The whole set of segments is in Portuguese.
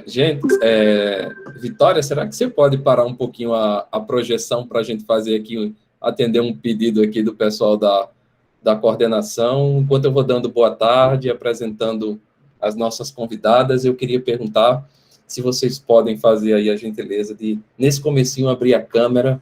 Gente, Vitória, será que você pode parar um pouquinho a projeção para a gente fazer aqui, atender um pedido aqui do pessoal da coordenação? Enquanto eu vou dando boa tarde, apresentando as nossas convidadas, eu queria perguntar se vocês podem fazer aí a gentileza de, nesse comecinho, abrir a câmera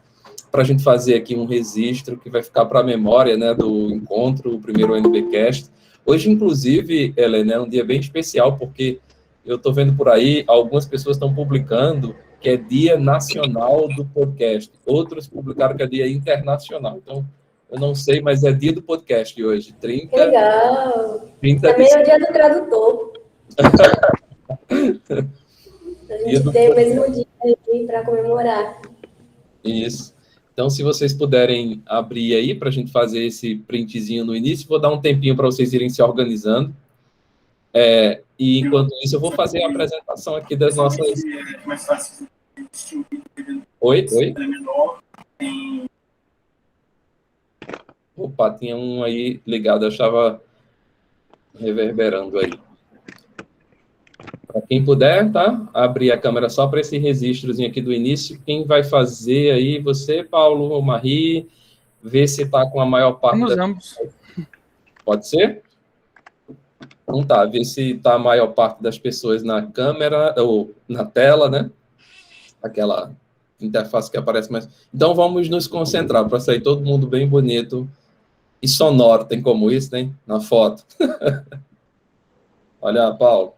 para a gente fazer aqui um registro que vai ficar para a memória, né, do encontro, o primeiro NBcast. Hoje, inclusive, Helena, é um dia bem especial, porque eu estou vendo por aí, algumas pessoas estão publicando que é Dia Nacional do Podcast. Outros publicaram que é Dia Internacional. Então, eu não sei, mas é Dia do Podcast hoje. Que legal! 30 Também é o Dia do Tradutor. A gente tem o mesmo dia aí para comemorar. Isso. Então, se vocês puderem abrir aí para a gente fazer esse printzinho no início, vou dar um tempinho para vocês irem se organizando. E enquanto isso, eu vou fazer a apresentação aqui das nossas. Oi? Opa, tinha um aí ligado, eu estava reverberando aí. Para quem puder, tá? Abrir a câmera só para esse registrozinho aqui do início. Quem vai fazer aí? Você, Paulo ou Marie? Ver se está com a maior parte. Vamos ambos. Pode ser? Então tá, ver se está a maior parte das pessoas na câmera, ou na tela, né? Aquela interface que aparece mais. Então vamos nos concentrar para sair todo mundo bem bonito e sonoro. Tem como isso, né? Na foto. Olha, Paulo.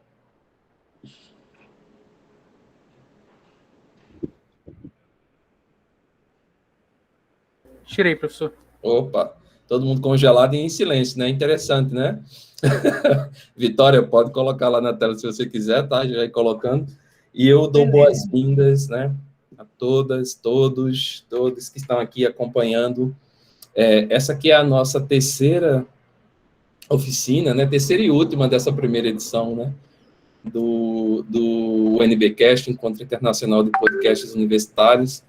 Tirei, professor. Opa, todo mundo congelado e em silêncio, né? Interessante, né? Vitória, pode colocar lá na tela se você quiser, tá? Já vai colocando. E eu dou boas-vindas, né? A todas, todos que estão aqui acompanhando. Essa aqui é a nossa terceira oficina, né? Terceira e última dessa primeira edição, né? Do NBcast, Encontro Internacional de Podcasts Universitários.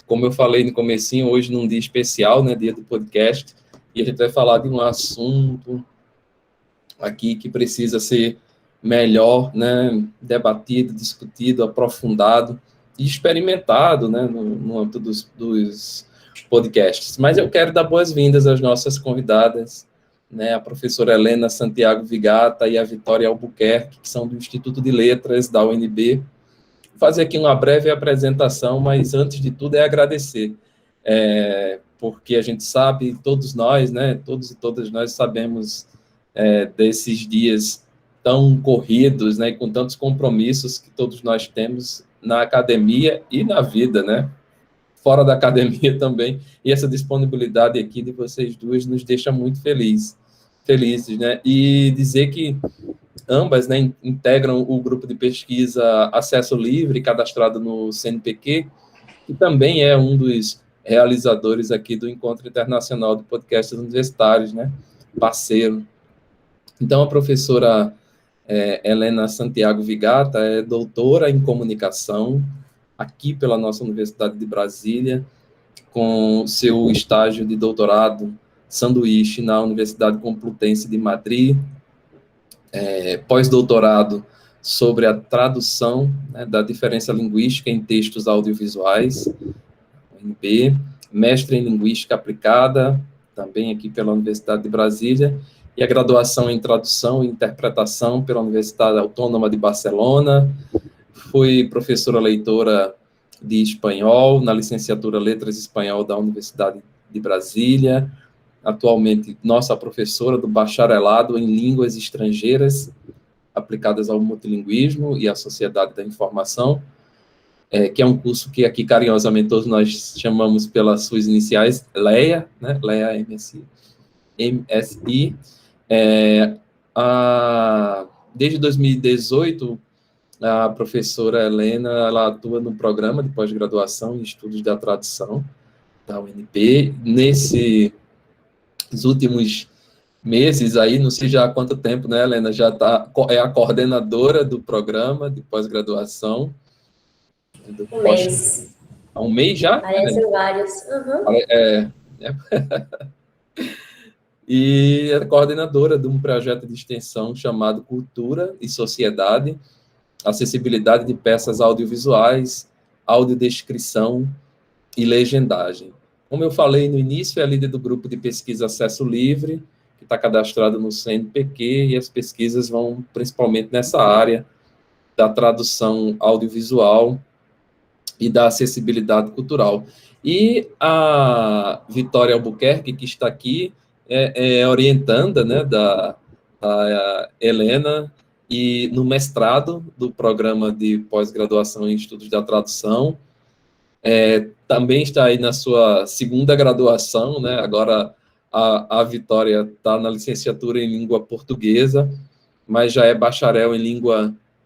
Como eu falei no comecinho, hoje num dia especial, né? Dia do podcast. E a gente vai falar de um assunto aqui que precisa ser melhor, né, debatido, discutido, aprofundado e experimentado, né, no âmbito dos podcasts. Mas eu quero dar boas-vindas às nossas convidadas, né, a professora Helena Santiago Vigata e a Vitória Albuquerque, que são do Instituto de Letras da UNB. Vou fazer aqui uma breve apresentação, mas antes de tudo é agradecer, porque a gente sabe, todos nós, né, todos e todas nós sabemos desses dias tão corridos, né, com tantos compromissos que todos nós temos na academia e na vida, né, fora da academia também, e essa disponibilidade aqui de vocês duas nos deixa muito felizes, né, e dizer que ambas, né, integram o grupo de pesquisa Acesso Livre, cadastrado no CNPq, que também é um dos realizadores aqui do Encontro Internacional de Podcasts Universitários, né, parceiro. Então, a professora Helena Santiago Vigata é doutora em comunicação aqui pela nossa Universidade de Brasília, com seu estágio de doutorado sanduíche na Universidade Complutense de Madrid, pós-doutorado sobre a tradução, né, da diferença linguística em textos audiovisuais, UNB, mestre em linguística aplicada, também aqui pela Universidade de Brasília, e a graduação em tradução e interpretação pela Universidade Autônoma de Barcelona. Fui professora leitora de espanhol na licenciatura Letras Espanhol da Universidade de Brasília. Atualmente, nossa professora do bacharelado em línguas estrangeiras aplicadas ao multilinguismo e à sociedade da informação, que é um curso que aqui carinhosamente todos nós chamamos pelas suas iniciais, LEA, né? LEA MSI. Desde 2018, a professora Helena, ela atua no programa de pós-graduação em estudos da tradução da UNB. Nesses últimos meses aí, não sei já há quanto tempo, né, Helena, é a coordenadora do programa de pós-graduação. Um mês. Há um mês já? Parecem vários. Uhum. E é coordenadora de um projeto de extensão chamado Cultura e Sociedade, acessibilidade de peças audiovisuais, audiodescrição e legendagem. Como eu falei no início, é a líder do grupo de pesquisa Acesso Livre, que está cadastrado no CNPq, e as pesquisas vão principalmente nessa área da tradução audiovisual e da acessibilidade cultural. E a Vitória Albuquerque, que está aqui, é orientanda, né, da Helena, e no mestrado do programa de pós-graduação em estudos da tradução. Também está aí na sua segunda graduação, né? Agora a Vitória está na licenciatura em língua portuguesa, mas já é bacharel em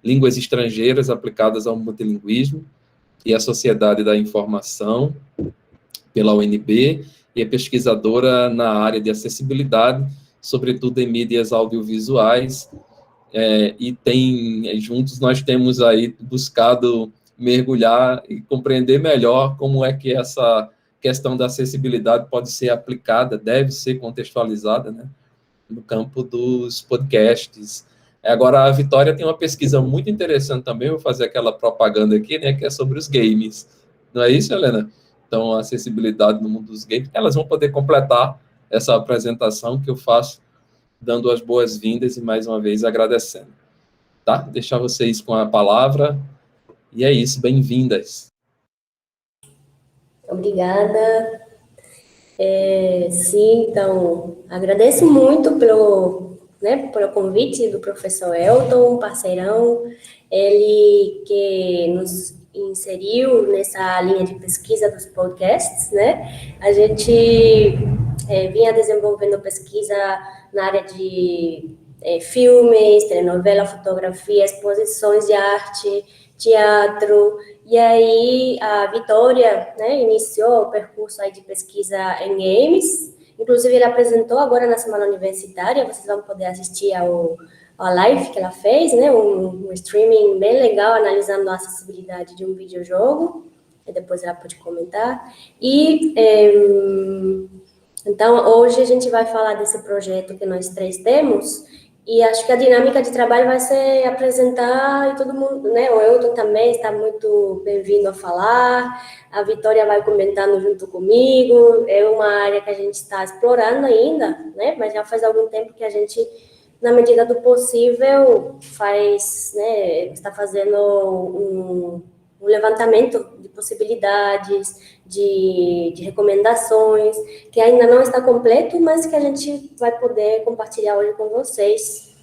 línguas estrangeiras aplicadas ao multilinguismo e à sociedade da informação pela UNB, e é pesquisadora na área de acessibilidade, sobretudo em mídias audiovisuais, e juntos nós temos aí buscado mergulhar e compreender melhor como é que essa questão da acessibilidade pode ser aplicada, deve ser contextualizada, né, no campo dos podcasts. Agora, a Vitória tem uma pesquisa muito interessante também, vou fazer aquela propaganda aqui, né, que é sobre os games. Não é isso, Helena? Então, a acessibilidade no mundo dos games. Elas vão poder completar essa apresentação que eu faço, dando as boas-vindas e, mais uma vez, agradecendo. Tá? Deixar vocês com a palavra. E é isso, bem-vindas. Obrigada. Sim, então, agradeço muito pelo convite do professor Elton, parceirão, ele que nos inseriu nessa linha de pesquisa dos podcasts, né? A gente vinha desenvolvendo pesquisa na área de filmes, telenovela, fotografia, exposições de arte, teatro, e aí a Vitória, né, iniciou o percurso aí de pesquisa em games. Inclusive, ele apresentou agora na Semana Universitária, vocês vão poder assistir a live que ela fez, né, um streaming bem legal, analisando a acessibilidade de um videojogo, e depois ela pode comentar. E, então, hoje a gente vai falar desse projeto que nós três temos, e acho que a dinâmica de trabalho vai ser apresentar, e todo mundo, né, o Elton também está muito bem-vindo a falar, a Vitória vai comentando junto comigo, é uma área que a gente está explorando ainda, né, mas já faz algum tempo que a gente, na medida do possível, está fazendo um levantamento de possibilidades, de recomendações, que ainda não está completo, mas que a gente vai poder compartilhar hoje com vocês.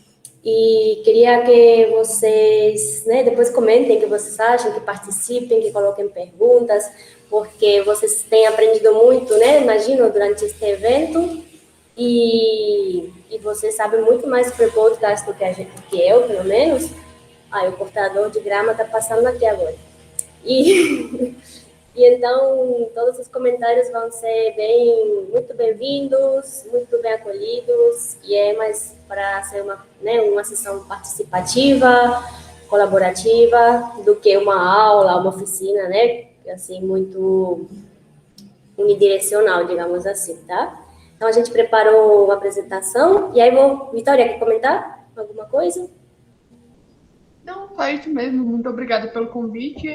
E queria que vocês, né, depois comentem o que vocês acham, que participem, que coloquem perguntas, porque vocês têm aprendido muito, né, imagino, durante este evento, e vocês sabem muito mais sobre podcast do que eu, pelo menos. O cortador de grama está passando aqui agora. E então, todos os comentários vão ser muito bem-vindos, muito bem acolhidos, e mais para ser uma sessão participativa, colaborativa, do que uma aula, uma oficina, né? Assim, muito unidirecional, digamos assim, tá? Então, a gente preparou uma apresentação, e aí Vitória, quer comentar alguma coisa? Não, só isso mesmo. Muito obrigada pelo convite.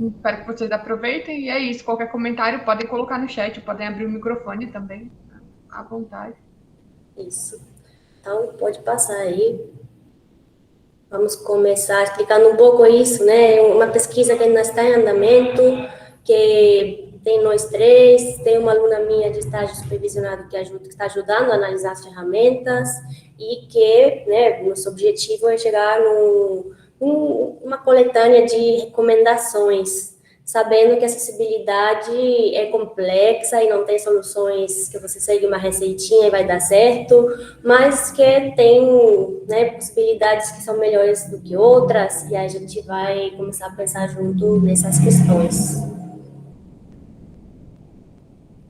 Espero que vocês aproveitem. E é isso. Qualquer comentário podem colocar no chat, podem abrir o microfone também, à vontade. Isso. Então, pode passar aí. Vamos começar explicando um pouco isso, né? Uma pesquisa que ainda está em andamento, que tem nós três, tem uma aluna minha de estágio supervisionado que está ajudando a analisar as ferramentas, e que, né, nosso objetivo é chegar numa coletânea de recomendações, sabendo que a acessibilidade é complexa e não tem soluções que você segue uma receitinha e vai dar certo, mas que tem, né, possibilidades que são melhores do que outras, e aí a gente vai começar a pensar junto nessas questões.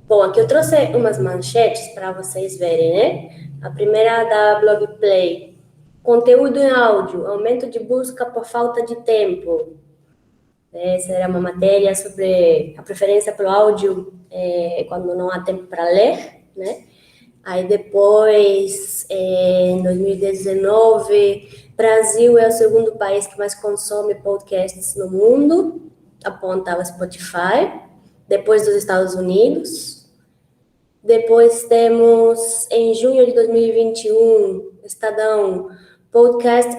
Bom, aqui eu trouxe umas manchetes para vocês verem, né? A primeira é da Blogplay. Conteúdo em áudio, aumento de busca por falta de tempo. Essa era uma matéria sobre a preferência pelo áudio quando não há tempo para ler, né? Aí depois, em 2019, Brasil é o segundo país que mais consome podcasts no mundo, aponta o Spotify, depois dos Estados Unidos. Depois temos, em junho de 2021, Estadão, podcast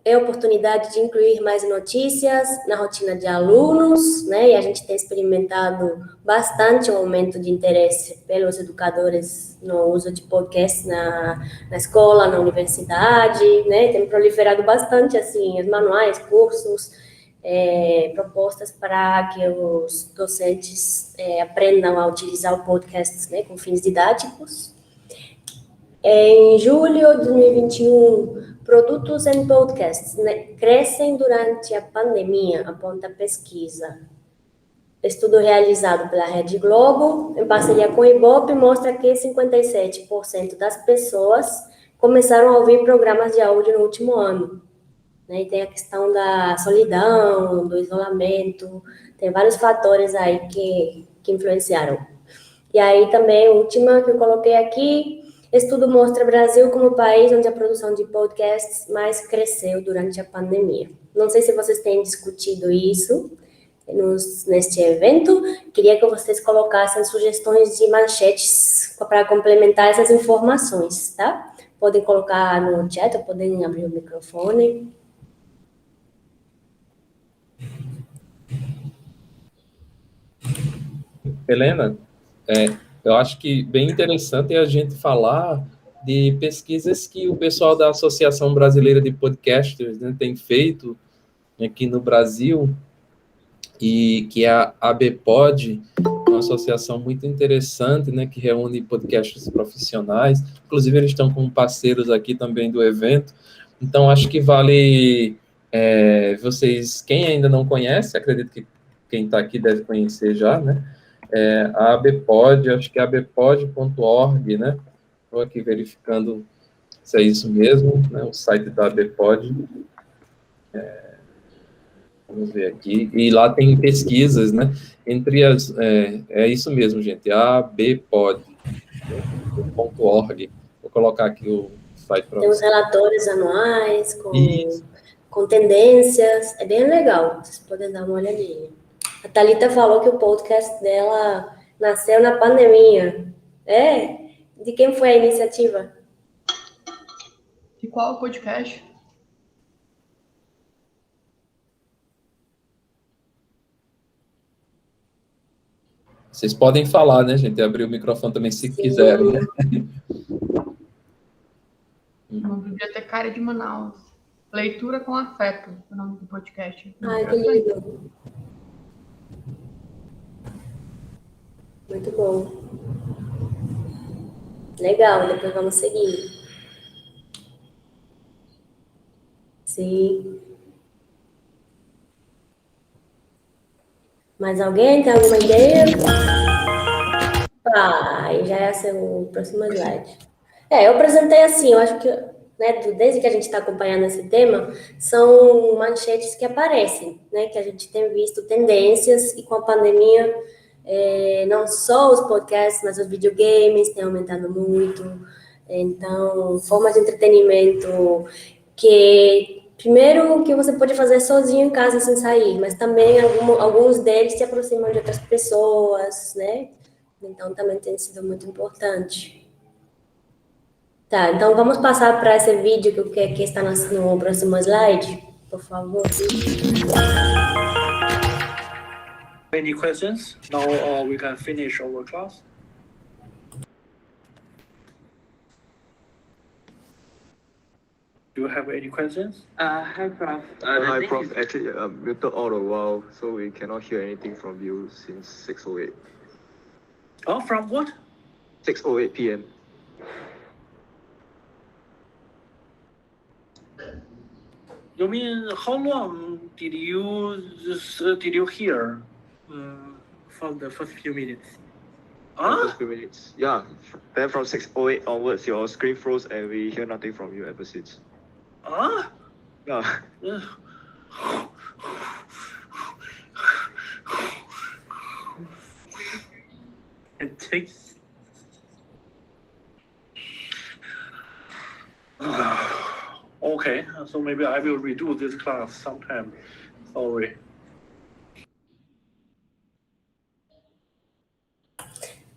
é oportunidade de incluir mais notícias na rotina de alunos, né? E a gente tem experimentado bastante o aumento de interesse pelos educadores no uso de podcast na escola, na universidade, né? Tem proliferado bastante, assim, os manuais, cursos, propostas para que os docentes aprendam a utilizar o podcast, né, com fins didáticos. Em julho de 2021, produtos em podcasts, né, crescem durante a pandemia, aponta a pesquisa. Estudo realizado pela Rede Globo, em parceria com o Ibope, mostra que 57% das pessoas começaram a ouvir programas de áudio no último ano. Né? E tem a questão da solidão, do isolamento, tem vários fatores aí que influenciaram. E aí também, a última que eu coloquei aqui, estudo mostra o Brasil como o país onde a produção de podcasts mais cresceu durante a pandemia. Não sei se vocês têm discutido isso neste evento, queria que vocês colocassem sugestões de manchetes para complementar essas informações, tá? Podem colocar no chat, ou podem abrir o microfone. Helena, eu acho que bem interessante é a gente falar de pesquisas que o pessoal da Associação Brasileira de Podcasters, né, tem feito aqui no Brasil, e que é a ABPOD, uma associação muito interessante, né, que reúne podcasters profissionais. Inclusive, eles estão com parceiros aqui também do evento. Então, acho que vale vocês, quem ainda não conhece, acredito que quem está aqui deve conhecer já, né? A ABPOD, acho que é abpod.org, né? Estou aqui verificando se é isso mesmo, né? O site da ABPOD. Vamos ver aqui. E lá tem pesquisas, né? Entre as... É isso mesmo, gente. abpod.org. Vou colocar aqui o site para vocês. Tem os relatórios anuais com tendências. É bem legal. Vocês podem dar uma olhadinha. A Thalita falou que o podcast dela nasceu na pandemia. De quem foi a iniciativa? De qual podcast? Vocês podem falar, né, gente? Abrir o microfone também se quiserem. Né? Uma bibliotecária de Manaus. Leitura com Afeto, o nome do podcast. Ai, que lindo. Muito bom. Legal, depois vamos seguir. Sim. Mais alguém tem alguma ideia? Aí já é o próximo slide. Eu apresentei assim, eu acho que, né, desde que a gente está acompanhando esse tema, são manchetes que aparecem, né, que a gente tem visto tendências, e com a pandemia, não só os podcasts, mas os videogames têm aumentado muito. Então, formas de entretenimento que, primeiro, que você pode fazer sozinho em casa sem sair, mas também alguns deles te aproximam de outras pessoas, né? Então, também tem sido muito importante. Tá, então vamos passar para esse vídeo que está no próximo slide, por favor. Any questions? Now we can finish our class. Do you have any questions? Hi, Prof. Hi, Prof. Actually, muted all the while, so we cannot hear anything from you since 6:08. Oh, from what? 6:08 p.m. You mean how long did you hear from the first few minutes? First few minutes. Yeah. Then from 6:08 onwards, your screen froze, and we hear nothing from you ever since. Yeah. It takes. Okay, so maybe I will redo this class sometime. Sorry.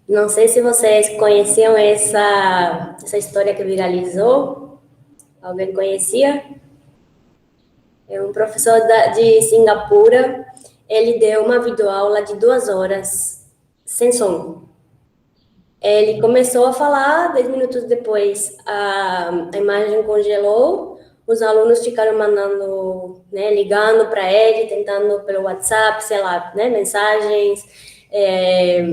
Não sei se vocês conheciam essa história que viralizou. Alguém conhecia? É um professor de Singapura. Ele deu uma videoaula de 2 horas, sem som. Ele começou a falar, 10 minutos depois a imagem congelou, os alunos ficaram mandando, né, ligando para ele, tentando pelo WhatsApp, sei lá, né, mensagens,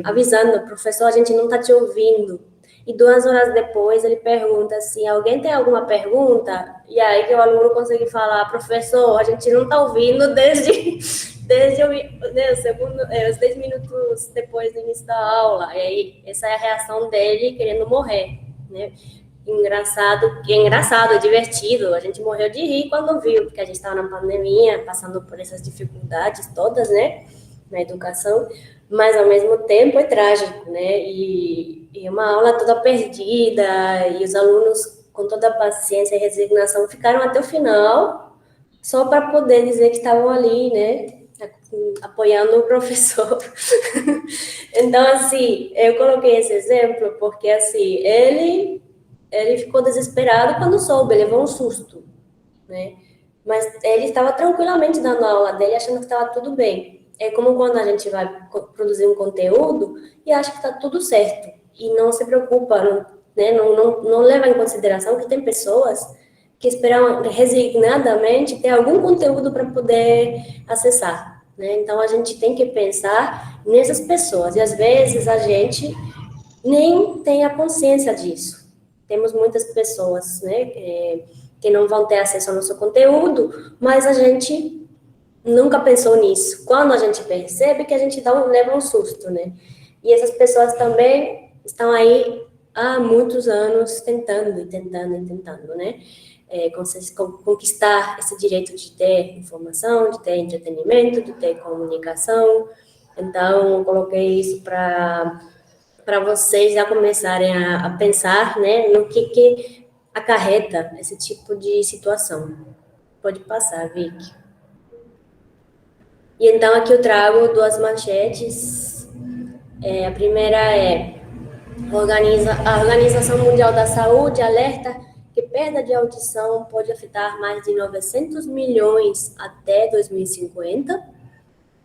avisando, professor, a gente não está te ouvindo. E 2 horas depois ele pergunta assim, alguém tem alguma pergunta? E aí que o aluno consegue falar, professor, a gente não está ouvindo desde os 10 minutos depois do início da aula. E aí, essa é a reação dele querendo morrer, né? Engraçado, divertido. A gente morreu de rir quando viu, porque a gente estava na pandemia, passando por essas dificuldades todas, né? Na educação. Mas, ao mesmo tempo, é trágico, né? E uma aula toda perdida, e os alunos, com toda a paciência e resignação, ficaram até o final, só para poder dizer que estavam ali, né? Apoiando o professor. Então, assim, eu coloquei esse exemplo porque, assim, ele ficou desesperado quando soube, ele levou um susto, né? Mas ele estava tranquilamente dando a aula dele, achando que estava tudo bem. É como quando a gente vai produzir um conteúdo e acha que está tudo certo e não se preocupa, não leva em consideração que tem pessoas que esperam resignadamente ter algum conteúdo para poder acessar, né? Então, a gente tem que pensar nessas pessoas, e às vezes a gente nem tem a consciência disso. Temos muitas pessoas, né, que não vão ter acesso ao nosso conteúdo, mas a gente nunca pensou nisso. Quando a gente percebe que a gente leva um susto, né? E essas pessoas também estão aí há muitos anos tentando, né? Conquistar esse direito de ter informação, de ter entretenimento, de ter comunicação. Então, eu coloquei isso para vocês já começarem a pensar, né, no que acarreta esse tipo de situação. Pode passar, Vicky. E então, aqui eu trago 2 manchetes. A primeira é: a Organização Mundial da Saúde alerta que perda de audição pode afetar mais de 900 milhões até 2050.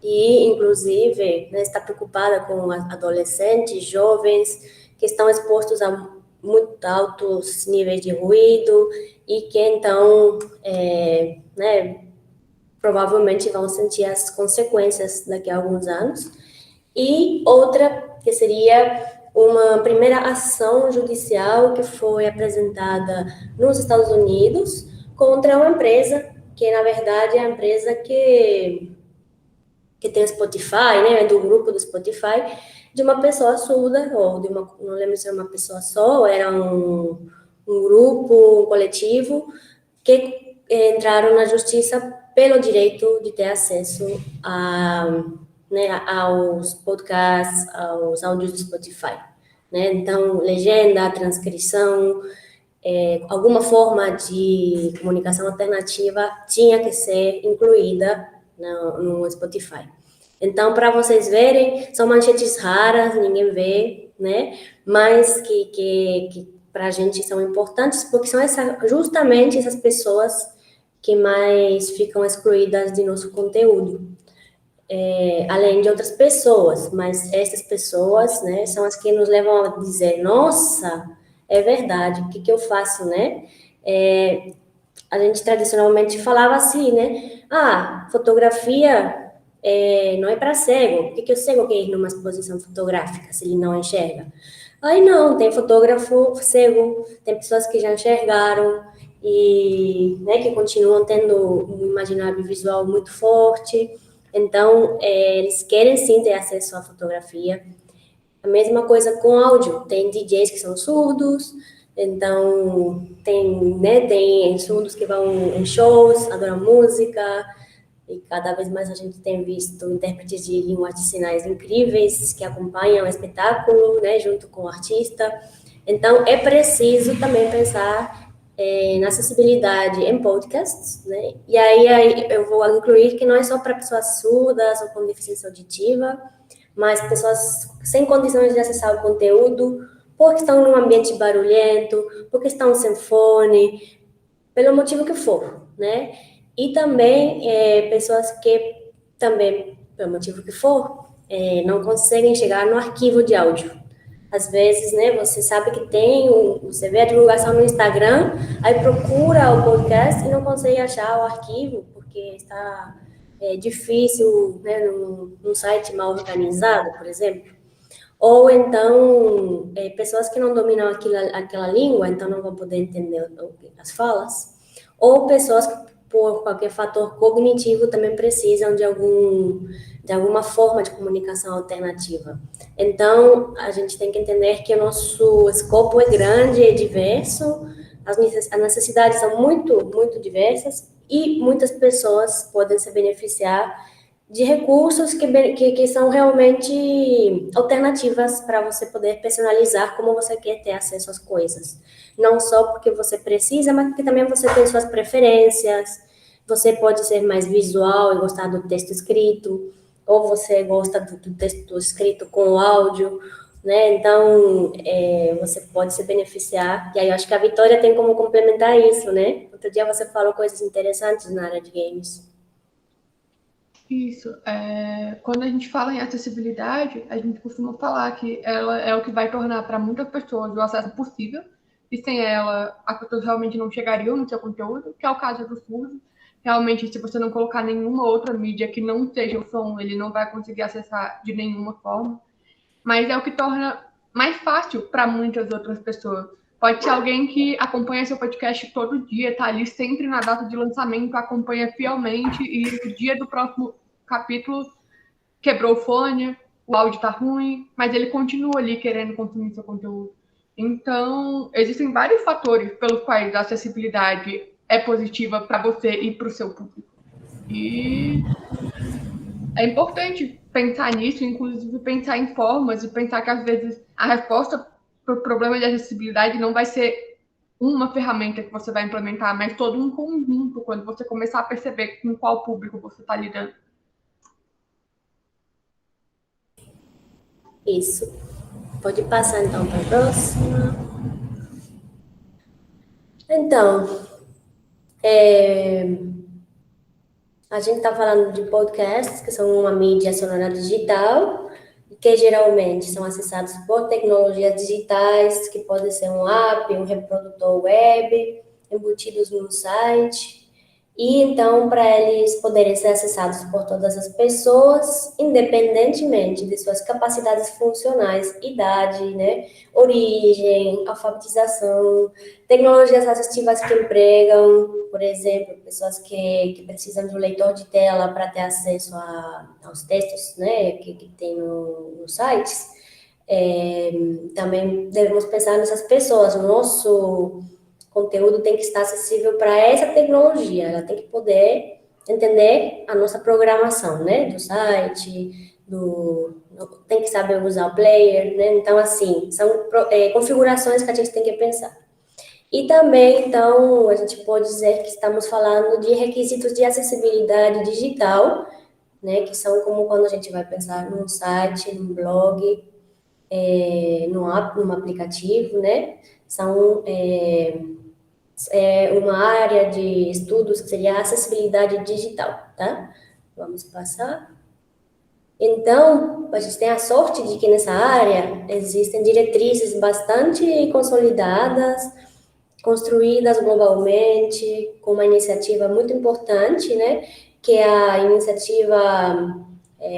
E, inclusive, né, está preocupada com adolescentes, jovens, que estão expostos a muito altos níveis de ruído e que, então, né, provavelmente vão sentir as consequências daqui a alguns anos. E outra, que seria uma primeira ação judicial que foi apresentada nos Estados Unidos contra uma empresa, que na verdade é a empresa que tem o Spotify, né, do grupo do Spotify, de uma pessoa surda, ou não lembro se era uma pessoa só, ou era um grupo, um coletivo, que entraram na justiça pelo direito de ter acesso né, aos podcasts, aos áudios do Spotify, né? Então, legenda, transcrição, alguma forma de comunicação alternativa tinha que ser incluída no Spotify. Então, para vocês verem, são manchetes raras, ninguém vê, né? Mas que para a gente são importantes, porque são justamente essas pessoas que mais ficam excluídas de nosso conteúdo. Além de outras pessoas, mas essas pessoas, né, são as que nos levam a dizer, nossa, é verdade, o que eu faço, né? A gente tradicionalmente falava assim, né? Fotografia não é para cego. Por que o cego quer ir numa exposição fotográfica se ele não enxerga? Aí não, tem fotógrafo cego, tem pessoas que já enxergaram e, né, que continuam tendo um imaginário visual muito forte. Então, eles querem sim ter acesso à fotografia. A mesma coisa com áudio. Tem DJs que são surdos, então tem surdos que vão em shows, adoram música, e cada vez mais a gente tem visto intérpretes de língua de sinais incríveis que acompanham o espetáculo, né, junto com o artista. Então, é preciso também pensar na acessibilidade em podcasts, né? E aí eu vou incluir que não é só para pessoas surdas ou com deficiência auditiva, mas pessoas sem condições de acessar o conteúdo, porque estão num ambiente barulhento, porque estão sem fone, pelo motivo que for, né? E também pessoas que também, pelo motivo que for, não conseguem chegar no arquivo de áudio. Às vezes, né, você sabe que você vê a divulgação no Instagram, aí procura o podcast e não consegue achar o arquivo, porque está difícil, né, num site mal organizado, por exemplo. Ou então, pessoas que não dominam aquela língua, então não vão poder entender as falas. Ou pessoas que, por qualquer fator cognitivo, também precisam de alguma forma de comunicação alternativa. Então, a gente tem que entender que o nosso escopo é grande, é diverso, as necessidades são muito, muito diversas, e muitas pessoas podem se beneficiar de recursos que são realmente alternativas para você poder personalizar como você quer ter acesso às coisas. Não só porque você precisa, mas porque também você tem suas preferências. Você pode ser mais visual e gostar do texto escrito, ou você gosta do texto escrito com o áudio, né? Então, você pode se beneficiar. E aí, eu acho que a Vitória tem como complementar isso, né? Outro dia você falou coisas interessantes na área de games. Isso. Quando a gente fala em acessibilidade, a gente costuma falar que ela é o que vai tornar para muitas pessoas o acesso possível, e sem ela, as pessoas realmente não chegariam no seu conteúdo, que é o caso do surdo. Realmente, se você não colocar nenhuma outra mídia que não seja o som, ele não vai conseguir acessar de nenhuma forma. Mas é o que torna mais fácil para muitas outras pessoas. Pode ser alguém que acompanha seu podcast todo dia, está ali sempre na data de lançamento, acompanha fielmente, e no dia do próximo capítulo quebrou o fone, o áudio está ruim, mas ele continua ali querendo consumir seu conteúdo. Então, existem vários fatores pelos quais a acessibilidade é positiva para você e para o seu público. E é importante pensar nisso, inclusive pensar em formas e pensar que, às vezes, a resposta para o problema de acessibilidade não vai ser uma ferramenta que você vai implementar, mas todo um conjunto, quando você começar a perceber com qual público você está lidando. Isso. Pode passar, então, para a próxima. Então, a gente está falando de podcasts, que são uma mídia sonora digital, que geralmente são acessados por tecnologias digitais, que pode ser um app, um reprodutor web, embutidos no site. E então, para eles poderem ser acessados por todas as pessoas, independentemente de suas capacidades funcionais, idade, né, origem, alfabetização, tecnologias assistivas que empregam, por exemplo, pessoas que precisam de um leitor de tela para ter acesso aos textos, né, que tem nos sites. Também devemos pensar nessas pessoas. O nosso conteúdo tem que estar acessível para essa tecnologia, ela tem que poder entender a nossa programação, né, do site, tem que saber usar o player, né, então, assim, são configurações que a gente tem que pensar. E também, então, a gente pode dizer que estamos falando de requisitos de acessibilidade digital, né, que são como quando a gente vai pensar num site, num blog, num aplicativo, né, são uma área de estudos que seria a acessibilidade digital, tá? Vamos passar. Então, a gente tem a sorte de que nessa área existem diretrizes bastante consolidadas, construídas globalmente, com uma iniciativa muito importante, né? Que é a iniciativa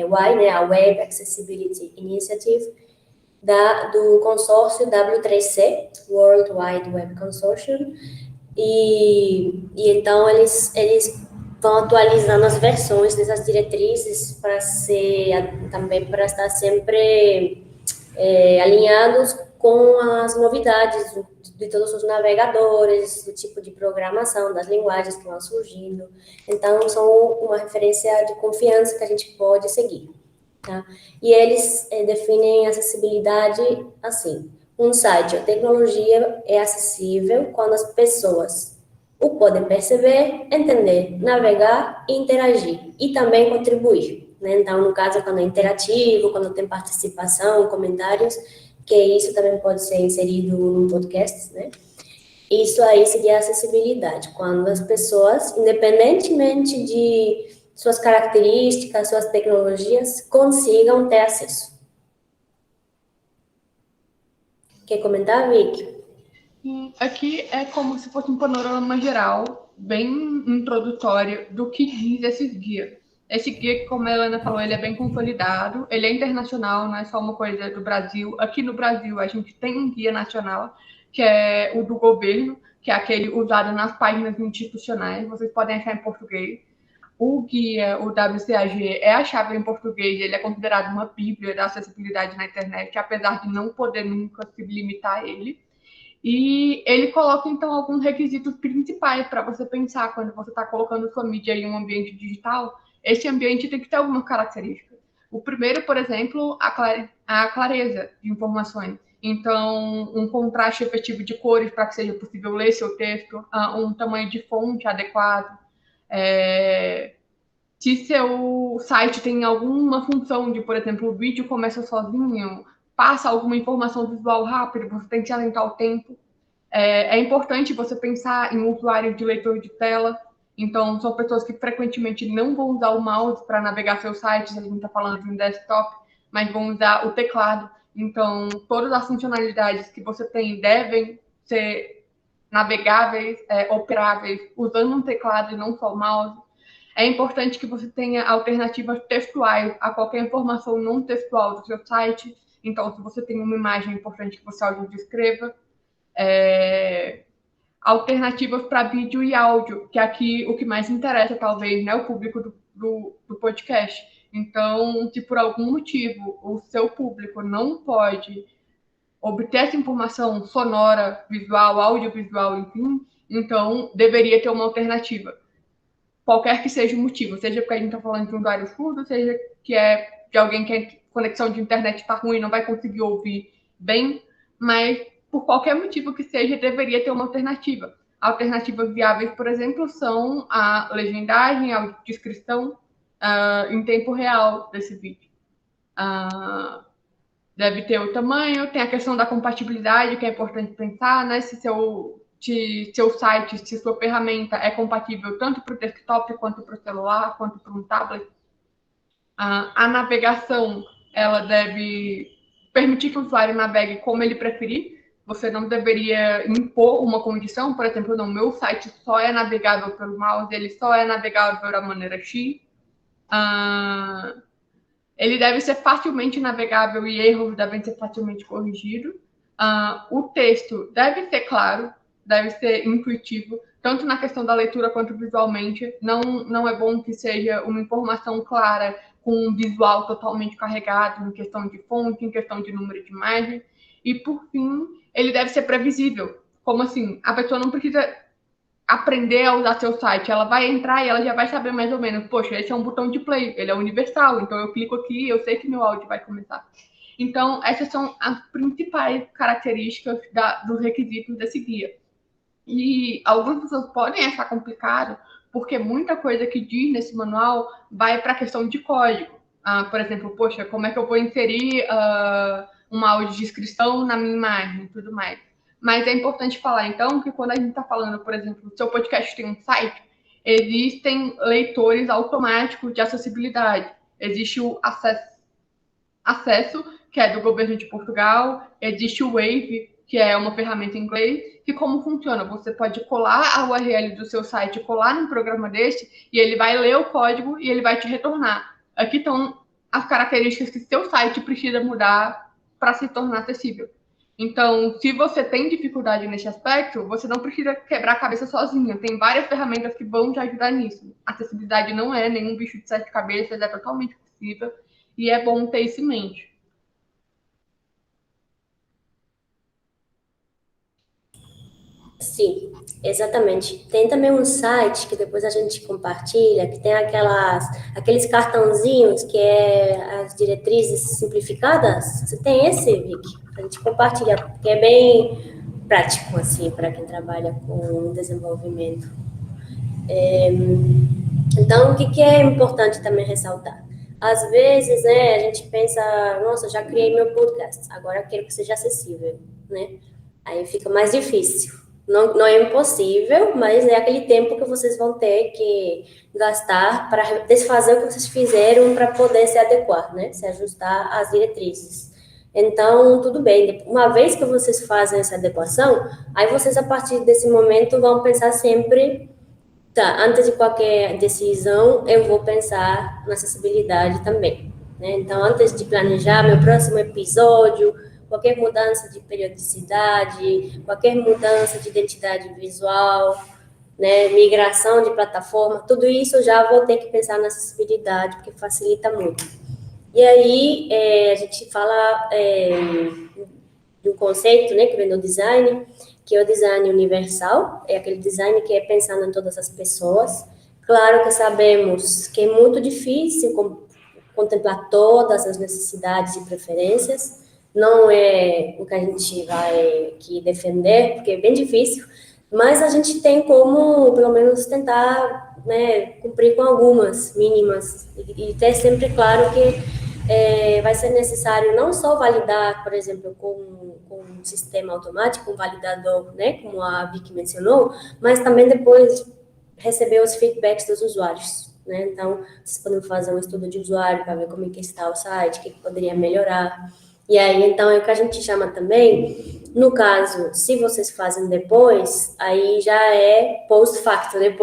WAI, né? A Web Accessibility Initiative, do consórcio W3C, World Wide Web Consortium, e então eles estão atualizando as versões dessas diretrizes para estar sempre alinhados com as novidades de todos os navegadores, do tipo de programação, das linguagens que vão surgindo. Então, são uma referência de confiança que a gente pode seguir. Tá? E eles definem acessibilidade assim: Um site ou tecnologia é acessível quando as pessoas o podem perceber, entender, navegar e interagir, e também contribuir, né? Então, no caso, quando é interativo, quando tem participação, comentários, que isso também pode ser inserido no podcast, né? Isso aí seria acessibilidade, quando as pessoas, independentemente de suas características, suas tecnologias, consigam ter acesso. Quer comentar, Vicky? Aqui é como se fosse um panorama geral, bem introdutório, do que diz esse guia. Esse guia, como a Helena falou, ele é bem consolidado, ele é internacional, não é só uma coisa do Brasil. Aqui no Brasil, a gente tem um guia nacional, que é o do governo, que é aquele usado nas páginas institucionais, vocês podem achar em português. O guia, o WCAG, é achado em português, ele é considerado uma bíblia da acessibilidade na internet, apesar de não poder nunca se limitar a ele. E ele coloca, então, alguns requisitos principais para você pensar quando você está colocando sua mídia em um ambiente digital. Esse ambiente tem que ter algumas características. O primeiro, por exemplo, a clareza de informações. Então, um contraste efetivo de cores para que seja possível ler seu texto, um tamanho de fonte adequado. Se seu site tem alguma função de, por exemplo, o vídeo começa sozinho, passa alguma informação visual rápida, você tem que alentar o tempo. É importante você pensar em um usuário de leitor de tela. Então, são pessoas que frequentemente não vão usar o mouse para navegar seu site, se a gente está falando de um desktop, mas vão usar o teclado. Então, todas as funcionalidades que você tem devem ser navegáveis, operáveis, usando um teclado e não só o mouse. É importante que você tenha alternativas textuais a qualquer informação não textual do seu site. Então, se você tem uma imagem, é importante que você audiodescreva. Alternativas para vídeo e áudio, que aqui o que mais interessa, talvez, né, o público do podcast. Então, se por algum motivo o seu público não pode obter essa informação sonora, visual, audiovisual, enfim, então deveria ter uma alternativa. Qualquer que seja o motivo, seja porque a gente está falando de um usuário surdo, seja que é de alguém que a conexão de internet está ruim e não vai conseguir ouvir bem, mas por qualquer motivo que seja, deveria ter uma alternativa. Alternativas viáveis, por exemplo, são a legendagem, a descrição em tempo real desse vídeo. Deve ter o tamanho, tem a questão da compatibilidade, que é importante pensar, né? Se seu site, se sua ferramenta é compatível tanto para o desktop, quanto para o celular, quanto para um tablet. A navegação, ela deve permitir que o usuário navegue como ele preferir. Você não deveria impor uma condição, por exemplo, no meu site só é navegável pelo mouse, ele só é navegável da maneira X. Ele deve ser facilmente navegável e erros devem ser facilmente corrigidos. O texto deve ser claro, deve ser intuitivo, tanto na questão da leitura quanto visualmente. Não é bom que seja uma informação clara com um visual totalmente carregado em questão de fonte, em questão de número de imagem. E, por fim, ele deve ser previsível. Como assim? A pessoa não precisa aprender a usar seu site, ela vai entrar e ela já vai saber mais ou menos, poxa, esse é um botão de play, ele é universal, então eu clico aqui e eu sei que meu áudio vai começar. Então, essas são as principais características dos requisitos desse guia. E algumas pessoas podem achar complicado, porque muita coisa que diz nesse manual vai para a questão de código. Por exemplo, poxa, como é que eu vou inserir uma audiodescrição na minha imagem e tudo mais. Mas é importante falar, então, que quando a gente está falando, por exemplo, seu podcast tem um site, existem leitores automáticos de acessibilidade. Existe o acesso, que é do governo de Portugal, existe o Wave, que é uma ferramenta em inglês, que como funciona? Você pode colar a URL do seu site, colar num programa desse, e ele vai ler o código e ele vai te retornar. Aqui estão as características que seu site precisa mudar para se tornar acessível. Então, se você tem dificuldade nesse aspecto, você não precisa quebrar a cabeça sozinho. Tem várias ferramentas que vão te ajudar nisso. Acessibilidade não é nenhum bicho de 7 cabeças, é totalmente possível. E é bom ter isso em mente. Sim, exatamente. Tem também um site que depois a gente compartilha, que tem aqueles cartãozinhos que é as diretrizes simplificadas. Você tem esse, Vicky? a gente compartilha, porque é bem prático, assim, para quem trabalha com desenvolvimento. Então, o que é importante também ressaltar? Às vezes, né, a gente pensa, nossa, já criei meu podcast, agora quero que seja acessível, né? Aí fica mais difícil. Não é impossível, mas é aquele tempo que vocês vão ter que gastar para desfazer o que vocês fizeram para poder se adequar, né? Se ajustar às diretrizes. Então, tudo bem. Uma vez que vocês fazem essa adequação, aí vocês, a partir desse momento, vão pensar sempre, tá, antes de qualquer decisão, eu vou pensar na acessibilidade também, né? Então, antes de planejar meu próximo episódio, qualquer mudança de periodicidade, qualquer mudança de identidade visual, né, migração de plataforma, tudo isso eu já vou ter que pensar na acessibilidade, porque facilita muito. E aí, a gente fala de um conceito, né, que vem do design, que é o design universal, é aquele design que é pensando em todas as pessoas. Claro que sabemos que é muito difícil contemplar todas as necessidades e preferências, não é o que a gente vai aqui defender, porque é bem difícil, mas a gente tem como, pelo menos, tentar, né, cumprir com algumas mínimas, e ter sempre claro que vai ser necessário não só validar, por exemplo, com um sistema automático, um validador, né, como a Vicky mencionou, mas também depois receber os feedbacks dos usuários, né? Então, vocês podem fazer um estudo de usuário para ver como é que está o site, o que poderia melhorar. E aí, então, é o que a gente chama também, no caso, se vocês fazem depois, aí já é post-facto, né?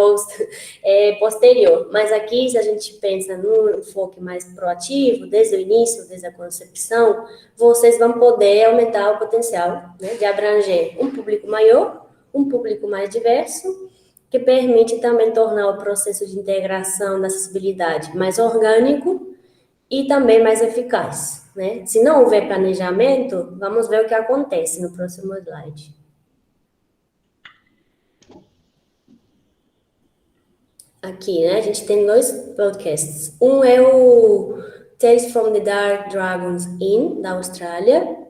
Posterior. Mas aqui, se a gente pensa num enfoque mais proativo, desde o início, desde a concepção, vocês vão poder aumentar o potencial, né, de abranger um público maior, um público mais diverso, que permite também tornar o processo de integração da acessibilidade mais orgânico e também mais eficaz, né? Se não houver planejamento, vamos ver o que acontece no próximo slide. Aqui, né, a gente tem 2 podcasts. Um é o Tales from the Dark Dragons Inn, da Austrália,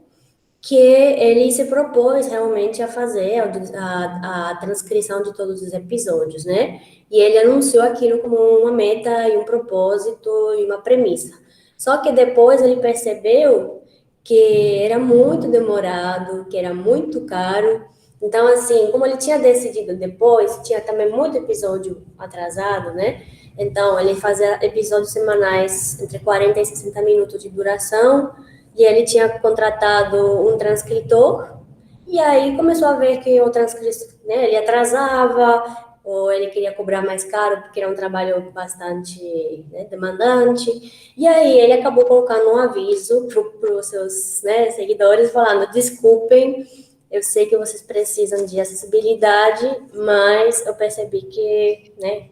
que ele se propôs realmente a fazer a transcrição de todos os episódios, né? E ele anunciou aquilo como uma meta e um propósito e uma premissa. Só que depois ele percebeu que era muito demorado, que era muito caro. Então, assim, como ele tinha decidido depois, tinha também muito episódio atrasado, né? Então, ele fazia episódios semanais entre 40 e 60 minutos de duração, e ele tinha contratado um transcritor, e aí começou a ver que o transcritor, né, ele atrasava, ou ele queria cobrar mais caro, porque era um trabalho bastante, né, demandante, e aí ele acabou colocando um aviso para os seus, né, seguidores, falando, desculpem, eu sei que vocês precisam de acessibilidade, mas eu percebi que, né,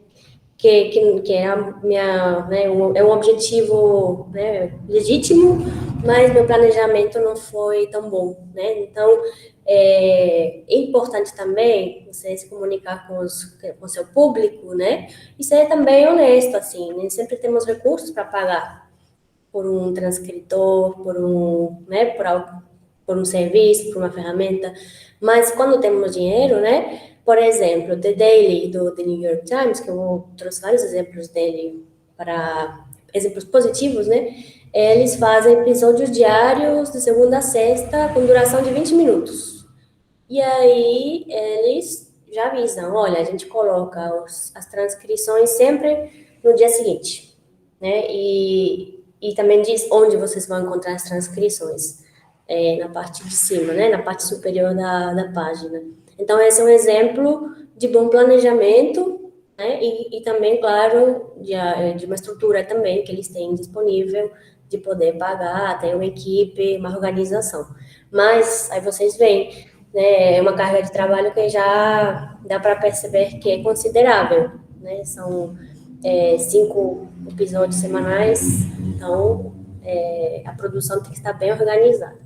que é é um objetivo, né, legítimo, mas meu planejamento não foi tão bom, né? Então, é importante também você se comunicar com o seu público, né? E ser também honesto, assim, nem sempre temos recursos para pagar por um transcritor, por um serviço, por uma ferramenta, mas quando temos dinheiro, né? Por exemplo, The Daily, do The New York Times, que eu trouxe vários exemplos dele para exemplos positivos, né? Eles fazem episódios diários de segunda a sexta com duração de 20 minutos. E aí eles já avisam, olha, a gente coloca as transcrições sempre no dia seguinte, né? E também diz onde vocês vão encontrar as transcrições, na parte de cima, né? Na parte superior da página. Então, esse é um exemplo de bom planejamento, né? E também, claro, de uma estrutura também que eles têm disponível de poder pagar, ter uma equipe, uma organização. Mas, aí vocês veem, né, é uma carga de trabalho que já dá para perceber que é considerável, né? São 5 episódios semanais, então a produção tem que estar bem organizada.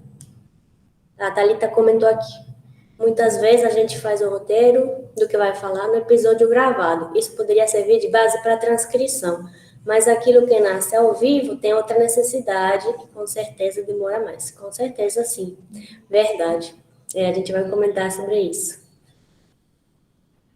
A Thalita comentou aqui. Muitas vezes a gente faz o roteiro do que vai falar no episódio gravado. Isso poderia servir de base para a transcrição, mas aquilo que nasce ao vivo tem outra necessidade e com certeza demora mais. Com certeza, sim. Verdade. A gente vai comentar sobre isso.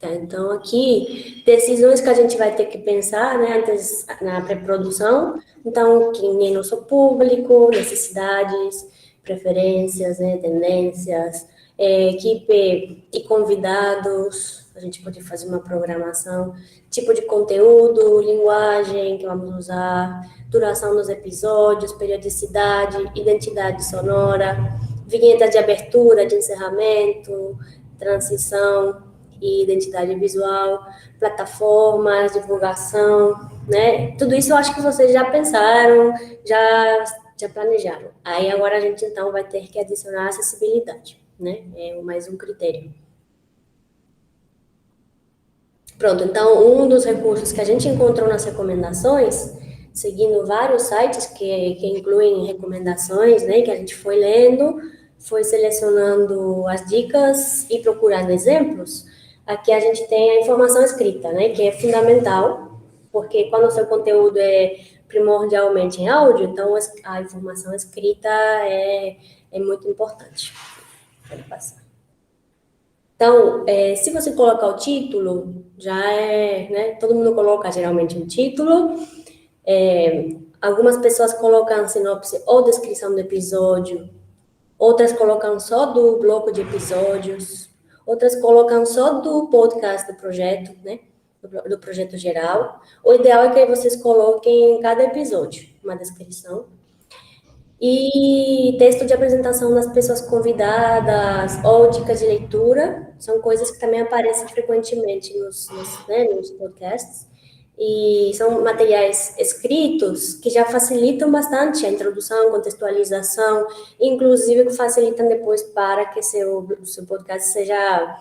Tá, então, aqui, decisões que a gente vai ter que pensar, né, antes, na pré-produção. Então, quem é nosso público, necessidades, preferências, né, tendências, equipe e convidados, a gente pode fazer uma programação, tipo de conteúdo, linguagem que vamos usar, duração dos episódios, periodicidade, identidade sonora, vinheta de abertura, de encerramento, transição e identidade visual, plataformas, divulgação, né? Tudo isso eu acho que vocês já pensaram, já planejaram. Aí agora a gente então vai ter que adicionar acessibilidade, né? É mais um critério. Pronto, então um dos recursos que a gente encontrou nas recomendações, seguindo vários sites que incluem recomendações, né? Que a gente foi lendo, foi selecionando as dicas e procurando exemplos. Aqui a gente tem a informação escrita, né, que é fundamental, porque quando o seu conteúdo é primordialmente em áudio, então a informação escrita é muito importante. Pode passar. Então, se você colocar o título, já né, todo mundo coloca geralmente um título, algumas pessoas colocam sinopse ou descrição do episódio, outras colocam só do bloco de episódios, outras colocam só do podcast do projeto, né? Do projeto geral. O ideal é que vocês coloquem em cada episódio uma descrição. E texto de apresentação das pessoas convidadas ou dicas de leitura, são coisas que também aparecem frequentemente nos podcasts. E são materiais escritos que já facilitam bastante a introdução, contextualização, inclusive que facilitam depois para que seu podcast seja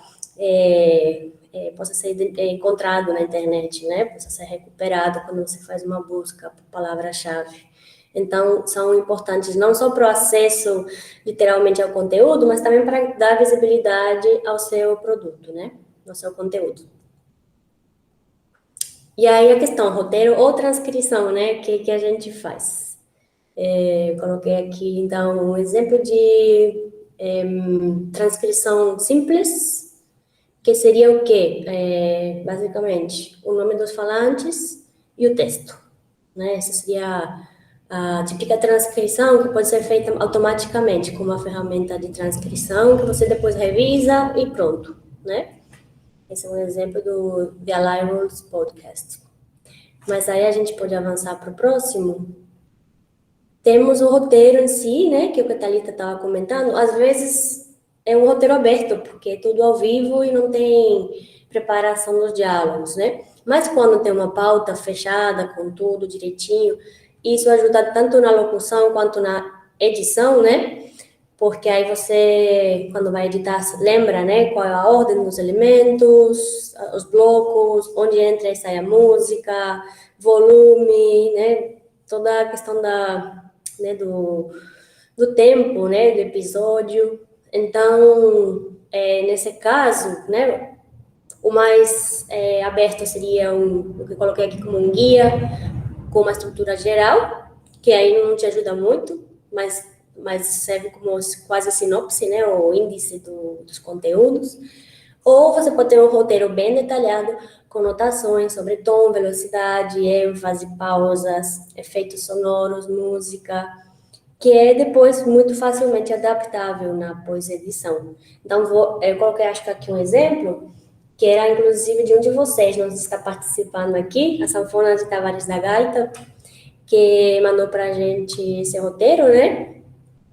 possa ser encontrado na internet, né? Possa ser recuperado quando você faz uma busca por palavra-chave. Então, são importantes não só para o acesso, literalmente, ao conteúdo, mas também para dar visibilidade ao seu produto, né? Ao seu conteúdo. E aí a questão, roteiro ou transcrição, né? O que a gente faz? Coloquei aqui, então, um exemplo de transcrição simples, que seria o quê? Basicamente, o nome dos falantes e o texto, né? Essa seria a típica transcrição, que pode ser feita automaticamente com uma ferramenta de transcrição, que você depois revisa e pronto, né? Esse é um exemplo do The Aligners Podcast. Mas aí a gente pode avançar para o próximo. Temos o roteiro em si, né, que o que a Thalita estava comentando. Às vezes é um roteiro aberto, porque é tudo ao vivo e não tem preparação dos diálogos, né? Mas quando tem uma pauta fechada, com tudo direitinho, isso ajuda tanto na locução quanto na edição, né? Porque aí você, quando vai editar, lembra, né, qual é a ordem dos elementos, os blocos, onde entra e sai a música, volume, né, toda a questão do tempo, né, do episódio. Então, nesse caso, né, o mais aberto seria o que eu coloquei aqui como um guia, com uma estrutura geral, que aí não te ajuda muito, mas serve como quase sinopse, né, o índice dos conteúdos. Ou você pode ter um roteiro bem detalhado, com notações sobre tom, velocidade, ênfase, pausas, efeitos sonoros, música, que é depois muito facilmente adaptável na pós-edição. Então, eu coloquei, acho que aqui um exemplo, que era inclusive de um de vocês, não está participando aqui, a Sanfona de Tavares da Gaita, que mandou para a gente esse roteiro, né?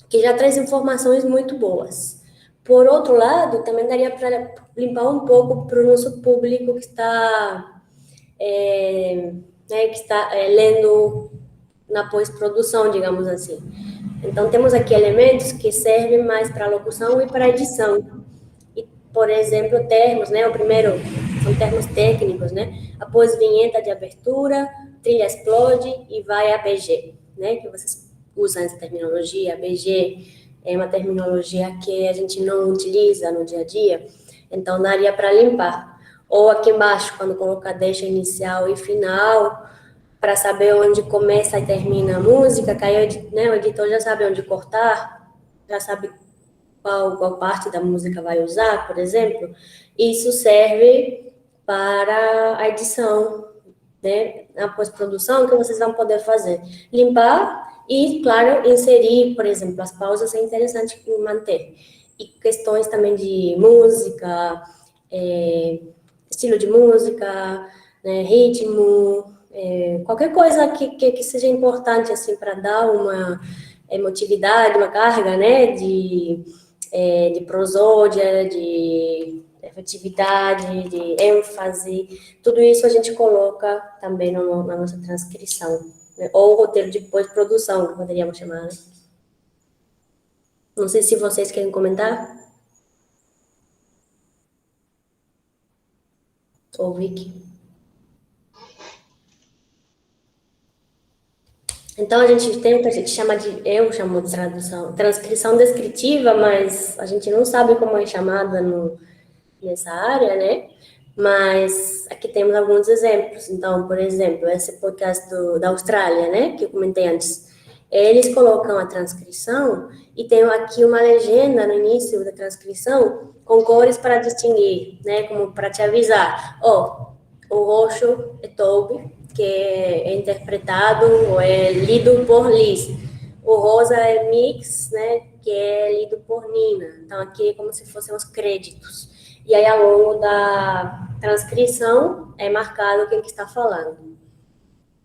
Que já traz informações muito boas. Por outro lado, também daria para limpar um pouco para o nosso público que está, lendo na pós-produção, digamos assim. Então, temos aqui elementos que servem mais para locução e para edição. E, por exemplo, termos, né? O primeiro são termos técnicos, né? Após vinheta de abertura, trilha explode e vai a BG, né? Que vocês usam essa terminologia. A BG é uma terminologia que a gente não utiliza no dia a dia, então daria para limpar. Ou aqui embaixo, quando colocar deixa inicial e final, para saber onde começa e termina a música, que aí o editor já sabe onde cortar, já sabe qual parte da música vai usar, por exemplo. Isso serve para a edição, né, na pós-produção, que vocês vão poder fazer. Limpar e, claro, inserir, por exemplo, as pausas é interessante manter. E questões também de música, estilo de música, né, ritmo, qualquer coisa que seja importante, assim, para dar uma emotividade, uma carga, né, de prosódia, de efetividade, de ênfase, tudo isso a gente coloca também na nossa transcrição, né? Ou roteiro de pós-produção, que poderíamos chamar, né? Não sei se vocês querem comentar. Ou Vicky. Então, a gente tem o que a gente chama eu chamo de transcrição descritiva, mas a gente não sabe como é chamada nessa área, né? Mas aqui temos alguns exemplos. Então, por exemplo, esse podcast da Austrália, né, que eu comentei antes, eles colocam a transcrição e tem aqui uma legenda no início da transcrição com cores para distinguir, né, como para te avisar. O roxo é Toby, que é interpretado ou é lido por Liz. O rosa é Mix, né, que é lido por Nina. Então, aqui é como se fossem os créditos. E aí, ao longo da transcrição, é marcado quem que está falando.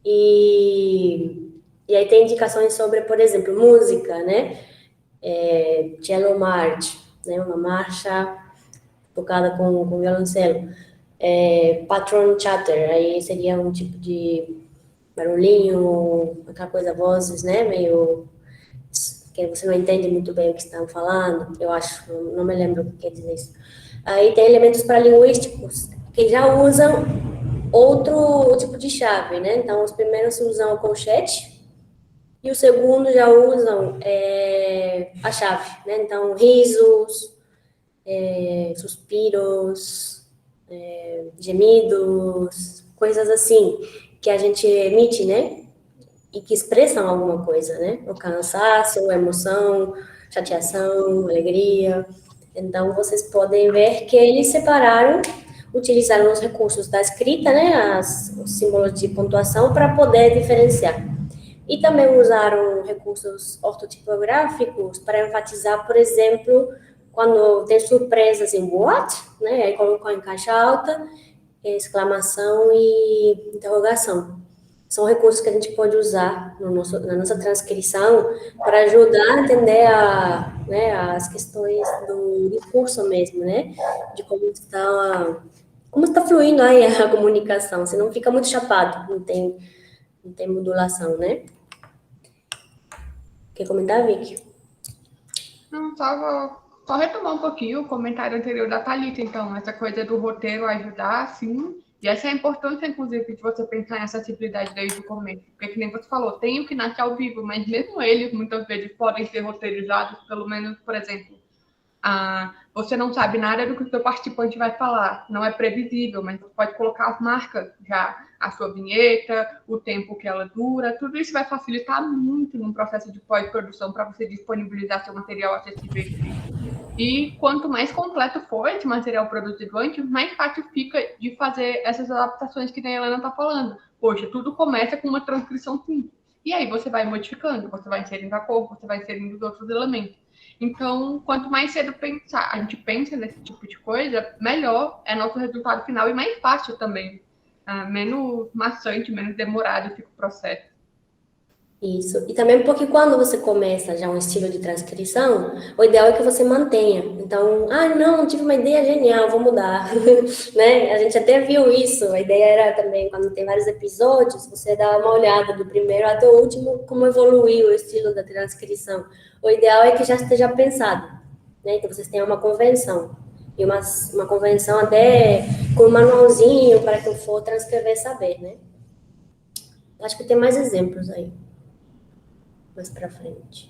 E aí tem indicações sobre, por exemplo, música, né? Cello March, né? Uma marcha tocada com violoncelo. Patron Chatter, aí seria um tipo de barulhinho, aquela coisa, vozes, né? Meio que você não entende muito bem o que estão falando, eu acho, não me lembro o que quer dizer isso. Aí tem elementos paralinguísticos que já usam outro tipo de chave, né? Então, os primeiros usam o colchete e o segundo já usam a chave, né? Então, risos, suspiros, gemidos, coisas assim, que a gente emite, né? E que expressam alguma coisa, né? O cansaço, a emoção, chateação, alegria. Então, vocês podem ver que eles separaram, utilizaram os recursos da escrita, né? Os símbolos de pontuação para poder diferenciar. E também usaram recursos ortotipográficos para enfatizar, por exemplo, quando tem surpresas em what, né? Aí colocou em caixa alta, exclamação e interrogação. São recursos que a gente pode usar na nossa transcrição para ajudar a entender as questões do discurso mesmo, né? De como está fluindo aí a comunicação. Senão fica muito chapado, não tem modulação, né? Quer comentar, Vicky? Não, só retomar um pouquinho o comentário anterior da Thalita, então, essa coisa do roteiro ajudar, sim, e essa é a importância, inclusive, de você pensar em acessibilidade desde o começo, porque, que nem você falou, tem o que nasce ao vivo, mas mesmo eles, muitas vezes, podem ser roteirizados, pelo menos, por exemplo, você não sabe nada do que o seu participante vai falar, não é previsível, mas você pode colocar as marcas já, a sua vinheta, o tempo que ela dura, tudo isso vai facilitar muito no processo de pós-produção para você disponibilizar seu material acessível. E quanto mais completo for esse material produzido antes, mais fácil fica de fazer essas adaptações que a Helena está falando. Poxa, tudo começa com uma transcrição simples. E aí você vai modificando, você vai inserindo a cor, você vai inserindo os outros elementos. Então, quanto mais cedo a gente pensa nesse tipo de coisa, melhor é nosso resultado final e mais fácil também. Menos maçante, menos demorado fica o processo. Isso. E também porque quando você começa já um estilo de transcrição, o ideal é que você mantenha. Então, não, tive uma ideia genial, vou mudar. Né? A gente até viu isso. A ideia era também, quando tem vários episódios, você dá uma olhada do primeiro até o último, como evoluiu o estilo da transcrição. O ideal é que já esteja pensado, né? Que vocês tenham uma convenção. E uma convenção até com um manualzinho para quem for transcrever saber, né? Acho que tem mais exemplos aí. Mais para frente.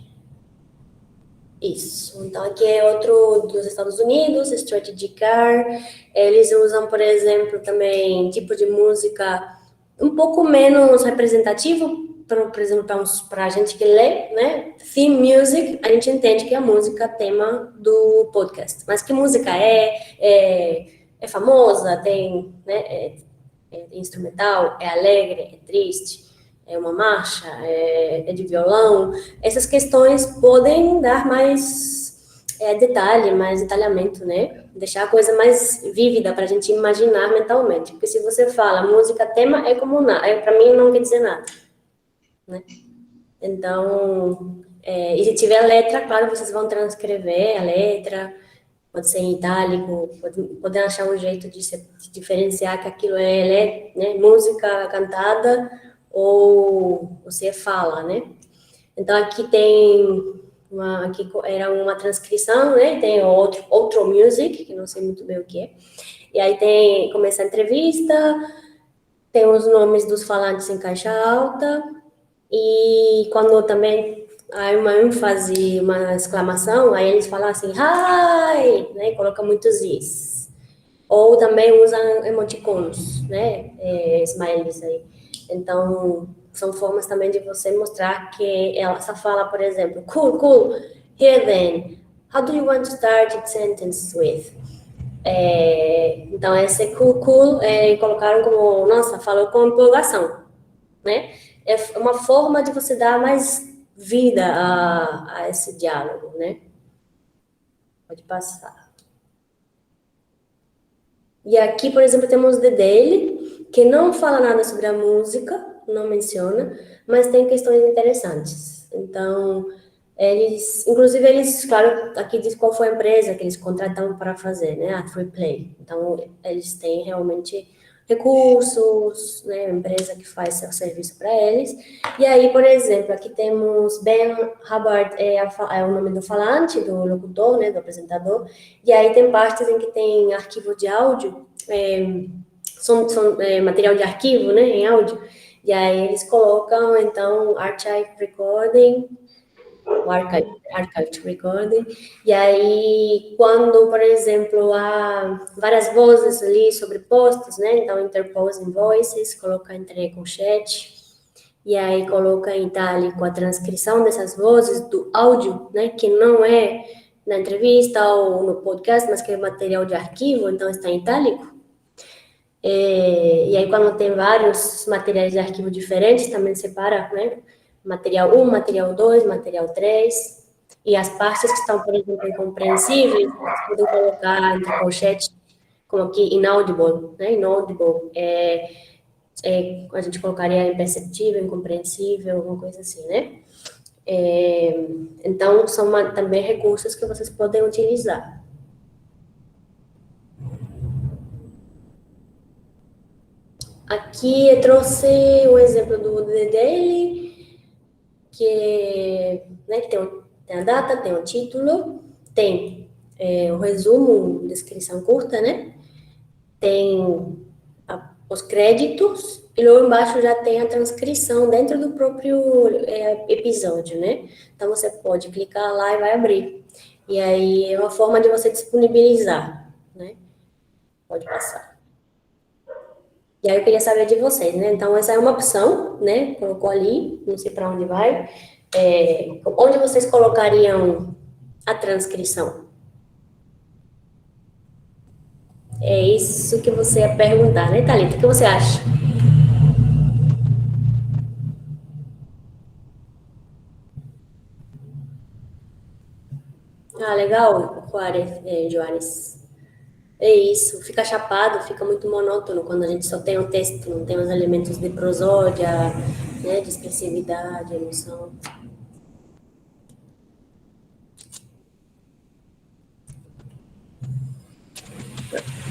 Isso. Então, aqui é outro dos Estados Unidos, Strategic Car. Eles usam, por exemplo, também tipo de música um pouco menos representativo, por exemplo, para a gente que lê, né? Theme music, a gente entende que é a música tema do podcast. Mas que música é famosa, tem, né? É instrumental, é alegre, é triste, é uma marcha, é de violão. Essas questões podem dar mais detalhe, mais detalhamento, né? Deixar a coisa mais vívida para a gente imaginar mentalmente. Porque se você fala música tema, é como nada. Para mim não quer dizer nada. Né? Então, e se tiver letra, claro, vocês vão transcrever a letra, pode ser em itálico, podem achar um jeito de diferenciar que aquilo é né, música cantada ou você fala, né? Então, aqui tem aqui era uma transcrição, né? Tem outro music, que não sei muito bem o que é. E aí começa a entrevista, tem os nomes dos falantes em caixa alta, e quando também há uma ênfase, uma exclamação, aí eles falam assim, hi, né? Coloca muitos is. Ou também usam emoticons, né? Smileys aí. Então, são formas também de você mostrar que ela só fala, por exemplo, cool, here then, how do you want to start a sentence with? Então, esse cool, colocaram como, nossa, falou com empolgação, né? É uma forma de você dar mais vida a esse diálogo, né? Pode passar. E aqui, por exemplo, temos o dele, que não fala nada sobre a música, não menciona, mas tem questões interessantes. Então, inclusive eles, claro, aqui diz qual foi a empresa que eles contrataram para fazer, né? A Free Play. Então, eles têm realmente recursos, né, empresa que faz seu serviço para eles. E aí, por exemplo, aqui temos Ben Hubbard, é o nome do falante, do locutor, né, do apresentador. E aí tem partes em que tem arquivo de áudio, são material de arquivo, né, em áudio. E aí eles colocam, então, archive recording, o archived recording, e aí quando, por exemplo, há várias vozes ali sobrepostas, né, então interposing voices, coloca entre colchete, e aí coloca em itálico a transcrição dessas vozes do áudio, né, que não é na entrevista ou no podcast, mas que é material de arquivo, então está em itálico. E aí quando tem vários materiais de arquivo diferentes, também separa, né, material 1, material 2, material 3, e as partes que estão, por exemplo, incompreensíveis, vocês podem colocar entre colchetes, como aqui, inaudible, né, inaudible, a gente colocaria imperceptível, incompreensível, alguma coisa assim, né. Então, são também recursos que vocês podem utilizar. Aqui eu trouxe um exemplo do The Daily, que tem a data, tem o título, tem o resumo, descrição curta, né? Tem os créditos, e logo embaixo já tem a transcrição dentro do próprio episódio, né? Então, você pode clicar lá e vai abrir. E aí, é uma forma de você disponibilizar, né? Pode passar. E aí eu queria saber de vocês, né? Então, essa é uma opção, né? Colocou ali, não sei para onde vai. Onde vocês colocariam a transcrição? É isso que você ia perguntar, né, Thalita? O que você acha? Ah, legal, Joanes. É isso, fica chapado, fica muito monótono quando a gente só tem um texto, não tem os elementos de prosódia, né, de expressividade, emoção.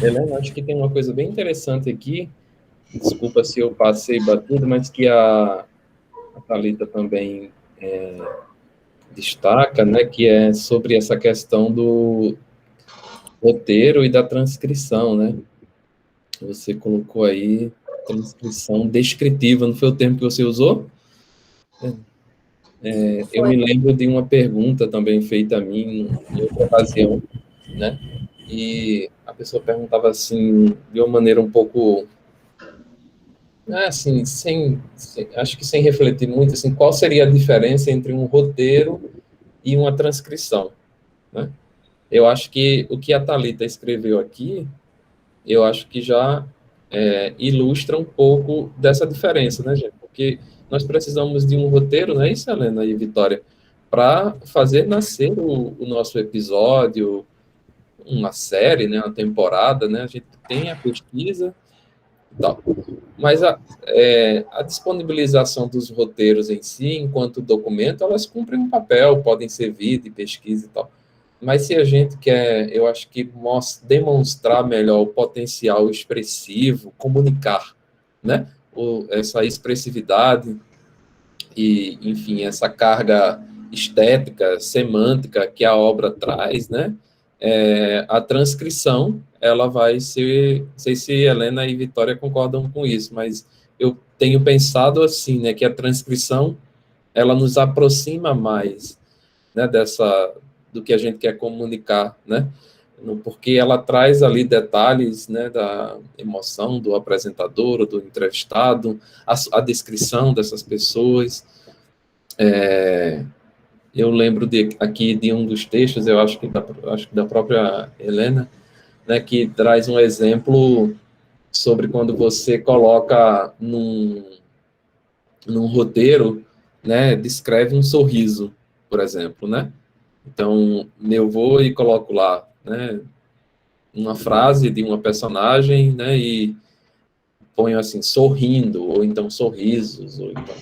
Helena, acho que tem uma coisa bem interessante aqui, desculpa se eu passei batido, mas que a Thalita também destaca, né, que é sobre essa questão do roteiro e da transcrição, né? Você colocou aí transcrição descritiva, não foi o termo que você usou? Eu me lembro de uma pergunta também feita a mim em outra ocasião, né? E a pessoa perguntava assim, de uma maneira um pouco Assim, acho que sem refletir muito, assim, qual seria a diferença entre um roteiro e uma transcrição, né? Eu acho que o que a Thalita escreveu aqui, eu acho que já ilustra um pouco dessa diferença, né, gente? Porque nós precisamos de um roteiro, não é isso, Helena e Vitória, para fazer nascer o nosso episódio, uma série, né, uma temporada, né? A gente tem a pesquisa e tal. Mas a disponibilização dos roteiros em si, enquanto documento, elas cumprem um papel, podem servir de pesquisa e tal. Mas se a gente quer, eu acho que demonstrar melhor o potencial expressivo, comunicar, né? Essa expressividade e, enfim, essa carga estética, semântica que a obra traz, né? A transcrição, ela vai ser, não sei se Helena e Vitória concordam com isso, mas eu tenho pensado assim, né, que a transcrição, ela nos aproxima mais, né, do que a gente quer comunicar, né, porque ela traz ali detalhes, né, da emoção do apresentador, do entrevistado, a descrição dessas pessoas. Eu lembro aqui de um dos textos, eu acho que da própria Helena, né, que traz um exemplo sobre quando você coloca num roteiro, né, descreve um sorriso, por exemplo, né? Então, eu vou e coloco lá, né, uma frase de uma personagem, né, e ponho assim, sorrindo, ou então sorrisos, ou então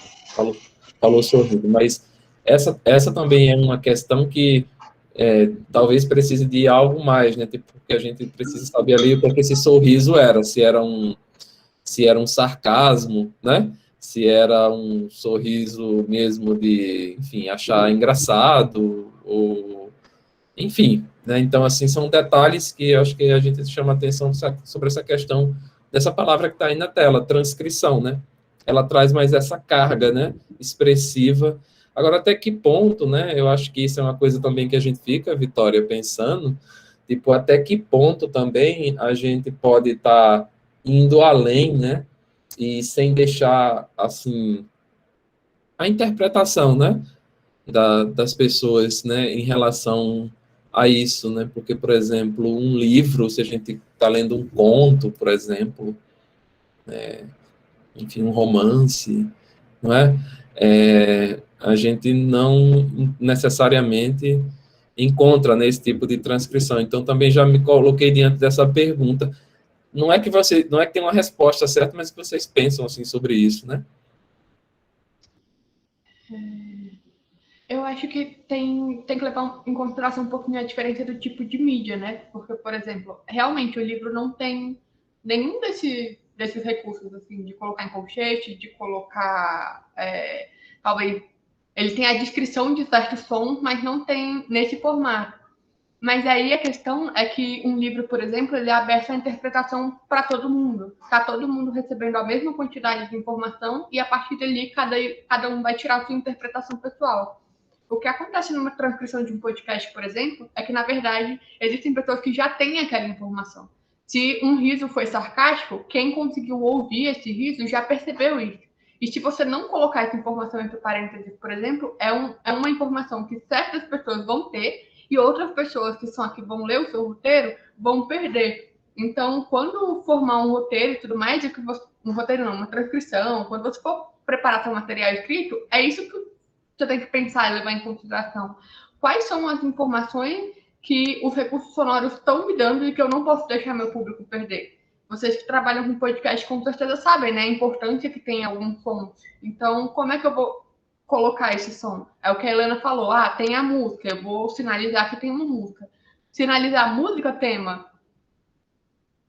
falou sorrindo, mas essa também é uma questão que talvez precise de algo mais, né, porque a gente precisa saber ali o que esse sorriso era, se era um sarcasmo, né, se era um sorriso mesmo de, enfim, achar engraçado, ou, enfim, né, então, assim, são detalhes que eu acho que a gente chama atenção sobre essa questão dessa palavra que está aí na tela, transcrição, né, ela traz mais essa carga, né, expressiva. Agora, até que ponto, né, eu acho que isso é uma coisa também que a gente fica, Vitória, pensando, tipo, até que ponto também a gente pode estar indo além, né, e sem deixar, assim, a interpretação, né, das pessoas, né, em relação a isso, né, porque, por exemplo, um livro, se a gente está lendo um conto, por exemplo, enfim, um romance, não é? A gente não necessariamente encontra nesse tipo de transcrição. Então, também já me coloquei diante dessa pergunta. Não é que tem uma resposta certa, mas que vocês pensam assim sobre isso, né? Eu acho que tem que levar em consideração um pouquinho a diferença do tipo de mídia, né? Porque, por exemplo, realmente o livro não tem nenhum desses recursos, assim, de colocar em colchete, de colocar, talvez, ele tem a descrição de certos sons, mas não tem nesse formato. Mas aí a questão é que um livro, por exemplo, ele é aberto à interpretação para todo mundo. Está todo mundo recebendo a mesma quantidade de informação e, a partir dali, cada um vai tirar a sua interpretação pessoal. O que acontece numa transcrição de um podcast, por exemplo, é que, na verdade, existem pessoas que já têm aquela informação. Se um riso foi sarcástico, quem conseguiu ouvir esse riso já percebeu isso. E se você não colocar essa informação entre parênteses, por exemplo, é uma informação que certas pessoas vão ter e outras pessoas que são aqui vão ler o seu roteiro vão perder. Então, quando formar um roteiro e tudo mais, um roteiro não, uma transcrição, quando você for preparar seu material escrito, é isso que você tem que pensar e levar em consideração. Quais são as informações que os recursos sonoros estão me dando e que eu não posso deixar meu público perder? Vocês que trabalham com podcast com certeza sabem, né? A importância que tem algum som. Então, como é que eu vou colocar esse som? É o que a Helena falou. Tem a música. Eu vou sinalizar que tem uma música. Sinalizar música, tema,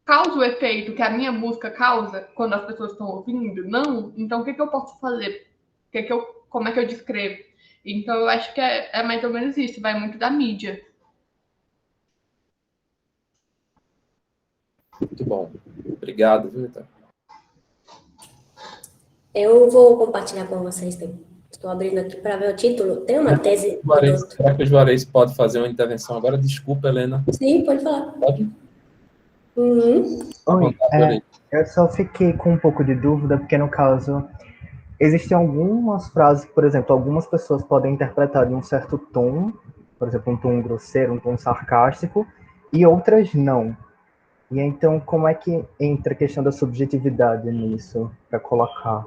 causa o efeito que a minha música causa quando as pessoas estão ouvindo? Não? Então, o que eu posso fazer? Como é que eu descrevo? Então, eu acho que é mais ou menos isso. Vai muito da mídia. Muito bom. Obrigado, Vitor. Eu vou compartilhar com vocês. Estou abrindo aqui para ver o título. Tem uma tese... Será que o Juarez pode fazer uma intervenção agora? Desculpa, Helena. Sim, pode falar. Pode? Uhum. Oi, eu só fiquei com um pouco de dúvida, porque no caso, existem algumas frases, por exemplo, algumas pessoas podem interpretar de um certo tom, por exemplo, um tom grosseiro, um tom sarcástico, e outras não. E então, como é que entra a questão da subjetividade nisso, para colocar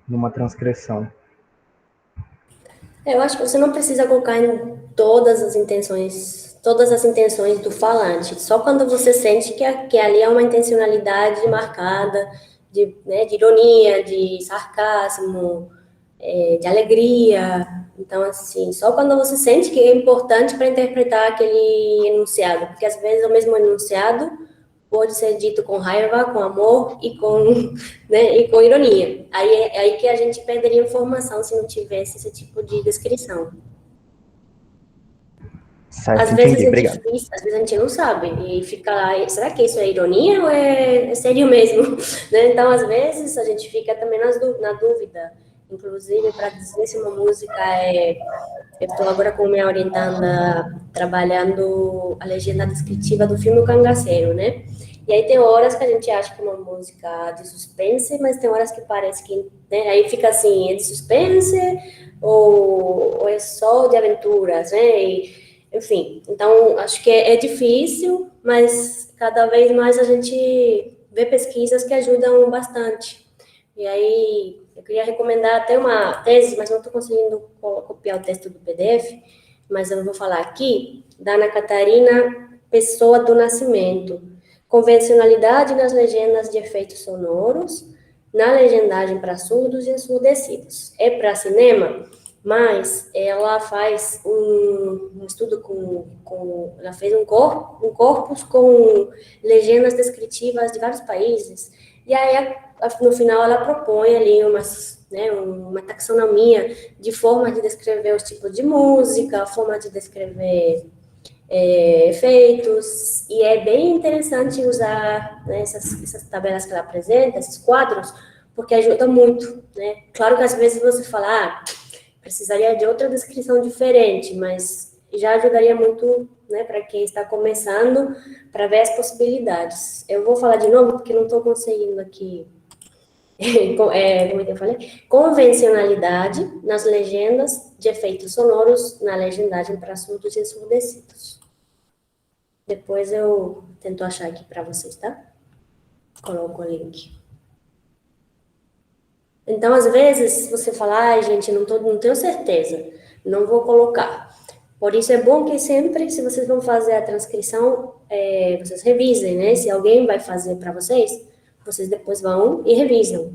numa transcrição? Eu acho que você não precisa colocar em todas as intenções do falante. Só quando você sente que ali é uma intencionalidade marcada né, de ironia, de sarcasmo, de alegria. Então, assim, só quando você sente que é importante para interpretar aquele enunciado, porque às vezes o mesmo enunciado pode ser dito com raiva, com amor e né, e com ironia. É aí que a gente perderia informação se não tivesse esse tipo de descrição. Certo, Às vezes entendi, é obrigado. difícil, às vezes a gente não sabe, e fica lá, será que isso é ironia ou é sério mesmo? Né? Então, às vezes, a gente fica também na dúvida, inclusive, para dizer se uma música eu estou agora com minha orientanda trabalhando a legenda descritiva do filme O Cangaceiro, né? E aí tem horas que a gente acha que é uma música de suspense, mas tem horas que parece que, né? Aí fica assim, é de suspense ou é só de aventuras, né? Enfim, então acho que é difícil, mas cada vez mais a gente vê pesquisas que ajudam bastante. E aí eu queria recomendar até uma tese, mas não estou conseguindo copiar o texto do PDF, mas eu vou falar aqui, da Ana Catarina Pessoa do Nascimento. Convencionalidade nas legendas de efeitos sonoros, na legendagem para surdos e ensurdecidos. É para cinema, mas ela faz um estudo ela fez um corpus com legendas descritivas de vários países, e aí no final ela propõe ali uma taxonomia de forma de descrever os tipos de música, a forma de descrever efeitos, e é bem interessante usar, né, essas tabelas que ela apresenta, esses quadros, porque ajuda muito, né? Claro que às vezes você fala, precisaria de outra descrição diferente, mas já ajudaria muito, né, para quem está começando, para ver as possibilidades. Eu vou falar de novo, porque não estou conseguindo aqui, como é que eu falei? Convencionalidade nas legendas de efeitos sonoros na legendagem para surdos e ensurdecidos. Depois eu tento achar aqui para vocês, tá? Coloco o link. Então, às vezes, você fala, gente, não tenho certeza, não vou colocar. Por isso, é bom que sempre, se vocês vão fazer a transcrição, vocês revisem, né? Se alguém vai fazer para vocês depois vão e revisam.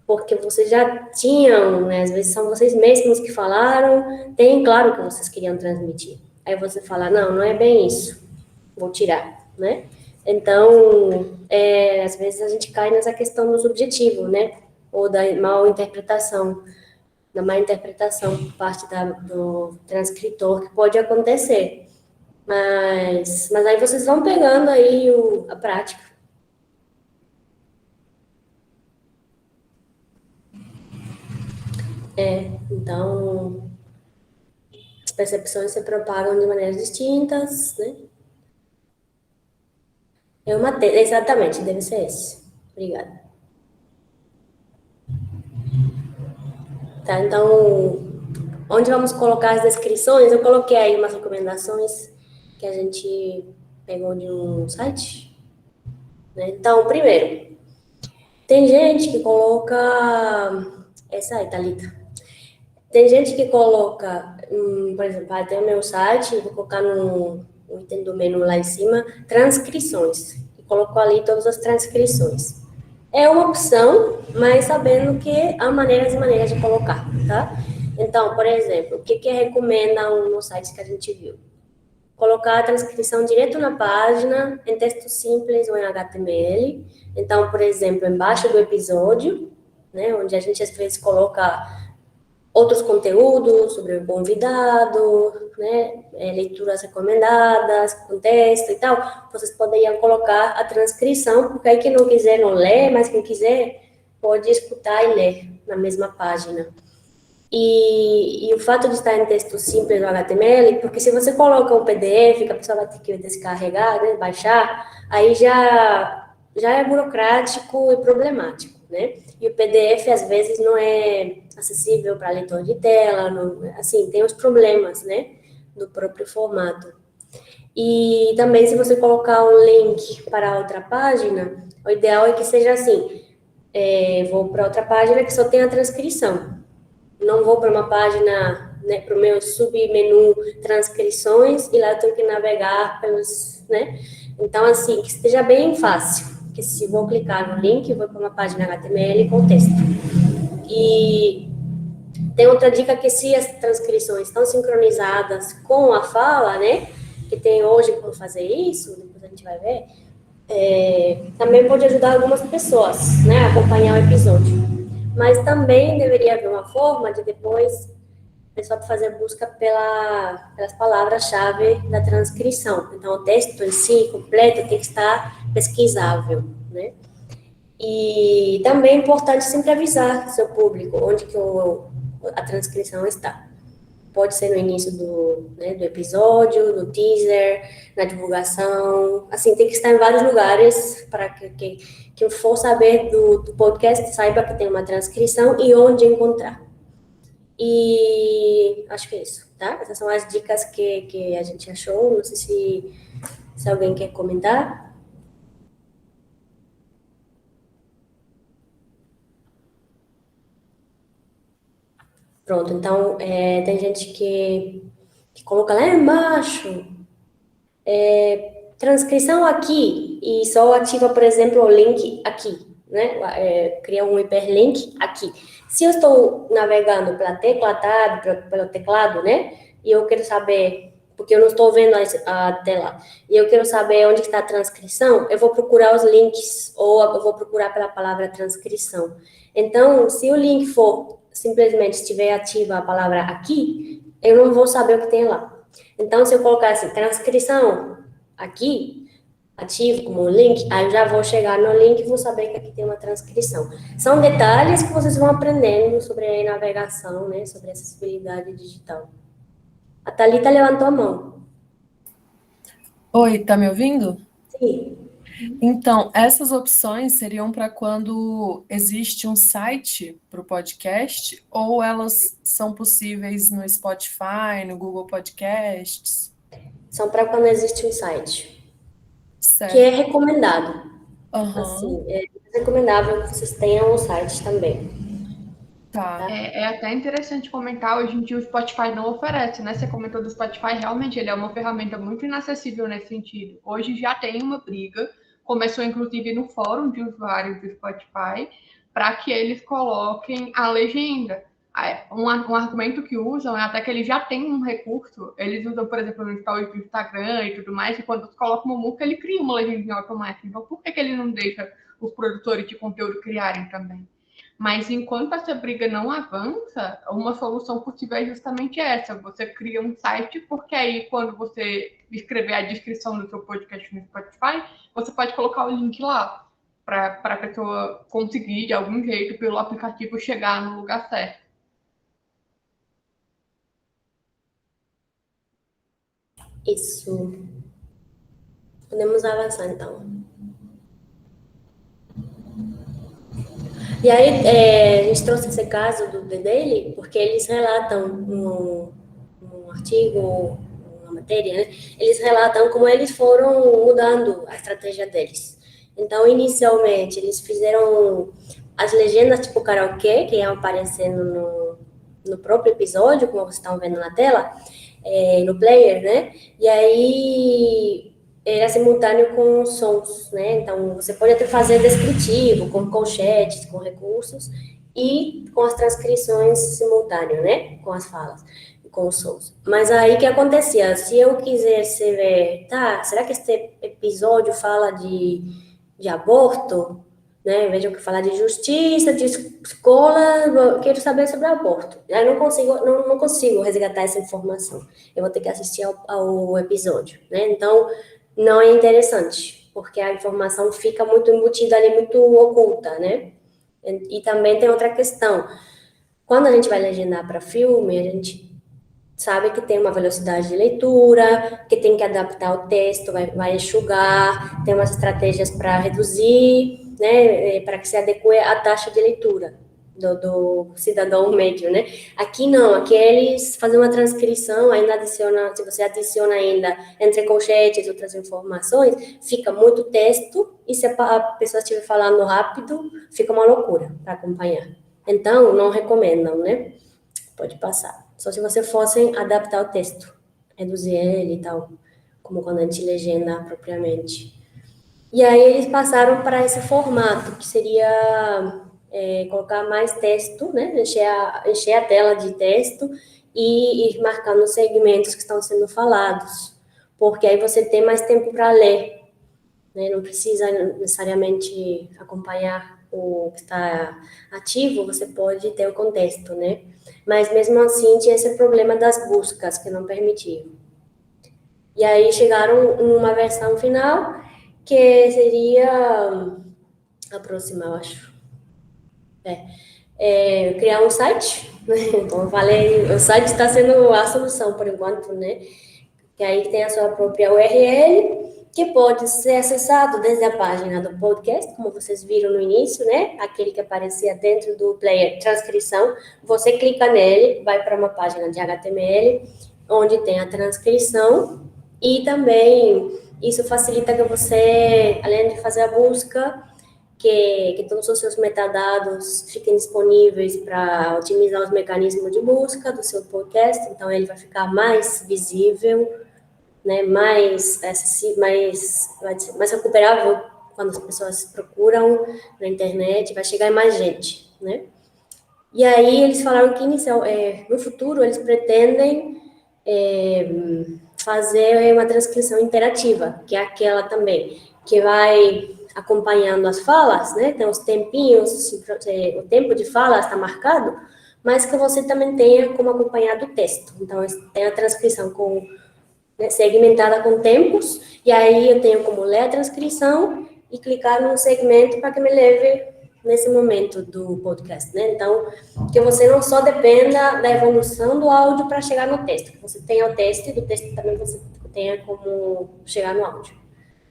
Porque vocês já tinham, né? Às vezes são vocês mesmos que falaram, tem claro o que vocês queriam transmitir. Aí você fala, não é bem isso, vou tirar, né? Então, às vezes a gente cai nessa questão do subjetivo, né? Ou da má interpretação por parte do transcritor, que pode acontecer. Mas aí vocês vão pegando aí a prática. Então, as percepções se propagam de maneiras distintas, né? Exatamente, deve ser esse. Obrigada. Tá, então, onde vamos colocar as descrições? Eu coloquei aí umas recomendações que a gente pegou de um site, né? Então, primeiro, tem gente que coloca... Essa aí, Thalita. Tem gente que coloca, por exemplo, tem o meu site, vou colocar no item do menu lá em cima, transcrições. E colocou ali todas as transcrições. É uma opção, mas sabendo que há maneiras e maneiras de colocar, tá? Então, por exemplo, o que recomendam nos sites que a gente viu? Colocar a transcrição direto na página, em texto simples ou em HTML. Então, por exemplo, embaixo do episódio, né, onde a gente às vezes coloca outros conteúdos sobre o convidado, né, leituras recomendadas, contexto e tal, vocês poderiam colocar a transcrição, porque aí quem não quiser não lê, mas quem quiser pode escutar e ler na mesma página. E o fato de estar em texto simples no HTML, porque se você coloca um PDF, que a pessoa vai ter que descarregar, né, baixar, aí já é burocrático e problemático, né? E o PDF, às vezes, não é acessível para leitor de tela, não, assim, tem os problemas, né, do próprio formato. E também, se você colocar um link para outra página, o ideal é que seja assim, vou para outra página que só tem a transcrição. Não vou para uma página, né, para o meu submenu transcrições e lá eu tenho que navegar pelos, né? Então, assim, que esteja bem fácil, que se vou clicar no link, eu vou para uma página HTML com texto. E tem outra dica que se as transcrições estão sincronizadas com a fala, né, que tem hoje como fazer isso, depois a gente vai ver, também pode ajudar algumas pessoas, né, a acompanhar o episódio. Mas também deveria haver uma forma de depois o pessoal fazer busca pelas palavras-chave da transcrição. Então, o texto em si, completo, tem que estar pesquisável, né? E também é importante sempre avisar seu público onde que a transcrição está. Pode ser no início do episódio, no teaser, na divulgação. Assim, tem que estar em vários lugares para que quem for saber do podcast saiba que tem uma transcrição e onde encontrar. E acho que é isso, tá? Essas são as dicas que a gente achou. Não sei se alguém quer comentar. Pronto, então, tem gente que coloca lá embaixo, transcrição aqui, e só ativa, por exemplo, o link aqui, né? Cria um hiperlink aqui. Se eu estou navegando pela tecla Tab, pelo teclado, né? E eu quero saber, porque eu não estou vendo a tela, e eu quero saber onde está a transcrição, eu vou procurar os links, ou eu vou procurar pela palavra transcrição. Então, se o link for simplesmente estiver ativa a palavra aqui, eu não vou saber o que tem lá. Então, se eu colocar assim, transcrição aqui, ativo como um link, aí eu já vou chegar no link e vou saber que aqui tem uma transcrição. São detalhes que vocês vão aprendendo sobre navegação, né, sobre acessibilidade digital. A Thalita levantou a mão. Oi, tá me ouvindo? Sim. Então, essas opções seriam para quando existe um site para o podcast, ou elas são possíveis no Spotify, no Google Podcasts? São para quando existe um site. Certo. Que é recomendado. Uhum. Assim, é recomendável que vocês tenham um site também. Tá. É até interessante comentar, hoje em dia o Spotify não oferece, né? Você comentou do Spotify, realmente ele é uma ferramenta muito inacessível nesse sentido. Hoje já tem uma briga, começou inclusive no fórum de usuários do Spotify, para que eles coloquem a legenda. Um argumento que usam é até que eles já têm um recurso, eles usam, por exemplo, no stories do Instagram e tudo mais, e quando colocam uma música, ele cria uma legenda automática. Então, por que ele não deixa os produtores de conteúdo criarem também? Mas enquanto essa briga não avança, uma solução possível é justamente essa. Você cria um site, porque aí quando você escrever a descrição do seu podcast no Spotify, você pode colocar o link lá, para a pessoa conseguir, de algum jeito, pelo aplicativo, chegar no lugar certo. Isso. Podemos avançar, então. E aí, a gente trouxe esse caso do dele, porque eles relatam num artigo, uma matéria, né? Eles relatam como eles foram mudando a estratégia deles. Então, inicialmente, eles fizeram as legendas tipo karaokê, que iam aparecendo no próprio episódio, como vocês estão vendo na tela, no player, né? E aí era simultâneo com sons, né? Então, você pode até fazer descritivo, com colchetes, com recursos, e com as transcrições simultâneas, né? Com as falas, com os sons. Mas aí, o que acontecia? Se eu quisesse ver, será que este episódio fala de aborto? Né? Em vez de eu falar de justiça, de escola, eu quero saber sobre aborto. Aí não consigo resgatar essa informação. Eu vou ter que assistir ao episódio, né? Então, não é interessante, porque a informação fica muito embutida ali, muito oculta, né? E também tem outra questão. Quando a gente vai legendar para filme, a gente sabe que tem uma velocidade de leitura, que tem que adaptar o texto, vai enxugar, tem umas estratégias para reduzir, né, para que se adeque à taxa de leitura do cidadão médio, né? Aqui não, aqui eles fazem uma transcrição, ainda adiciona, se você adiciona ainda entre colchetes outras informações, fica muito texto, e se a pessoa estiver falando rápido, fica uma loucura para acompanhar. Então, não recomendam, né? Pode passar. Só se você fosse adaptar o texto, reduzir ele e tal, como quando a gente legenda propriamente. E aí eles passaram para esse formato, que seria colocar mais texto, né? Encher a tela de texto e ir marcando os segmentos que estão sendo falados, porque aí você tem mais tempo para ler, né? Não precisa necessariamente acompanhar o que está ativo, você pode ter o contexto, né? Mas mesmo assim tinha esse problema das buscas que não permitiam. E aí chegaram numa versão final que seria a próxima, eu acho. Criar um site, né? Então eu falei, o site está sendo a solução por enquanto, né? Que aí tem a sua própria URL, que pode ser acessado desde a página do podcast, como vocês viram no início, né? Aquele que aparecia dentro do player transcrição. Você clica nele, vai para uma página de HTML, onde tem a transcrição, e também isso facilita que você, além de fazer a busca, que todos os seus metadados fiquem disponíveis para otimizar os mecanismos de busca do seu podcast, então ele vai ficar mais visível, né, mais recuperável quando as pessoas procuram na internet, vai chegar em mais gente, né? E aí eles falaram que no futuro eles pretendem fazer uma transcrição interativa, que é aquela também, que vai acompanhando as falas, né? Tem os tempinhos, o tempo de fala está marcado, mas que você também tenha como acompanhar do texto. Então, tem a transcrição segmentada com tempos, e aí eu tenho como ler a transcrição e clicar no segmento para que me leve nesse momento do podcast, né? Então, que você não só dependa da evolução do áudio para chegar no texto, que você tenha o texto e do texto também você tenha como chegar no áudio.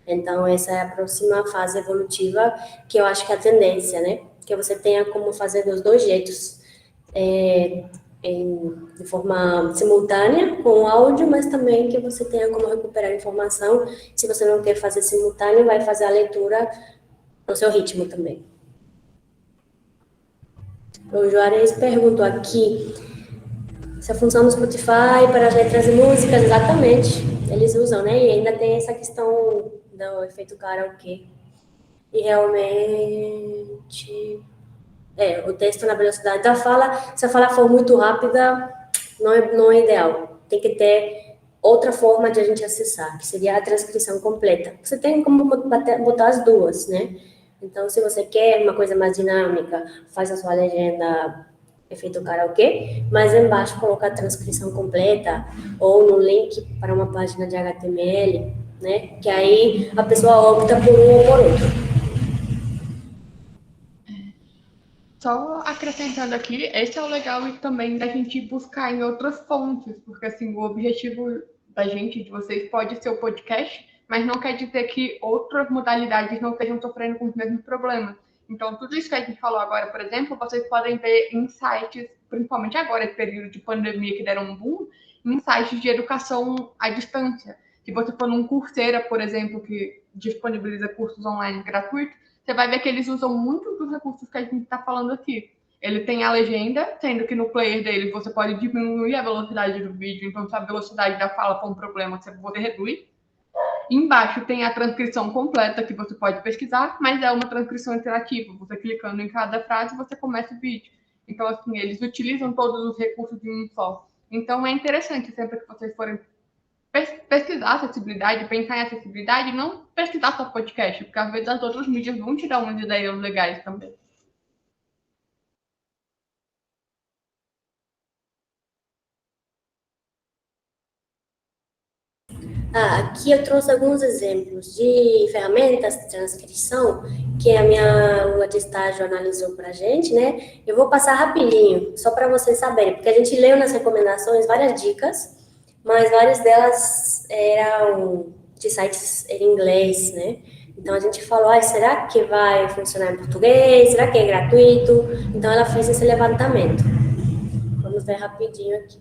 Então, essa é a próxima fase evolutiva, que eu acho que é a tendência, né? Que você tenha como fazer dos dois jeitos, de forma simultânea com o áudio, mas também que você tenha como recuperar a informação. Se você não quer fazer simultâneo, vai fazer a leitura no seu ritmo também. O Juarez perguntou aqui se a função do Spotify para as letras e músicas, exatamente, eles usam, né? E ainda tem essa questão do efeito karaokê. E realmente, o texto na velocidade da fala, se a fala for muito rápida, não é ideal. Tem que ter outra forma de a gente acessar, que seria a transcrição completa. Você tem como botar as duas, né? Então, se você quer uma coisa mais dinâmica, faz a sua legenda efeito karaokê, mas embaixo coloca a transcrição completa ou no link para uma página de HTML, né? Que aí a pessoa opta por um ou por outro. Só acrescentando aqui, esse é o legal também da gente buscar em outras fontes, porque assim, o objetivo da gente, de vocês, pode ser o podcast, mas não quer dizer que outras modalidades não estejam sofrendo com os mesmos problemas. Então, tudo isso que a gente falou agora, por exemplo, vocês podem ver em sites, principalmente agora, esse período de pandemia que deram um boom, em sites de educação à distância. Se você for num Coursera, por exemplo, que disponibiliza cursos online gratuitos, você vai ver que eles usam muito dos recursos que a gente está falando aqui. Ele tem a legenda, sendo que no player dele você pode diminuir a velocidade do vídeo, então se a velocidade da fala for um problema, você pode reduzir. Embaixo tem a transcrição completa que você pode pesquisar, mas é uma transcrição interativa. Você clicando em cada frase, você começa o vídeo. Então, assim, eles utilizam todos os recursos de um só. Então, é interessante sempre que vocês forem pesquisar acessibilidade, pensar em acessibilidade, não pesquisar só podcast, porque às vezes as outras mídias vão te dar umas ideias legais também. Aqui eu trouxe alguns exemplos de ferramentas de transcrição que a minha aluna de estágio analisou para a gente, né? Eu vou passar rapidinho, só para vocês saberem, porque a gente leu nas recomendações várias dicas, mas várias delas eram de sites em inglês, né? Então a gente falou, será que vai funcionar em português? Será que é gratuito? Então ela fez esse levantamento. Vamos ver rapidinho aqui.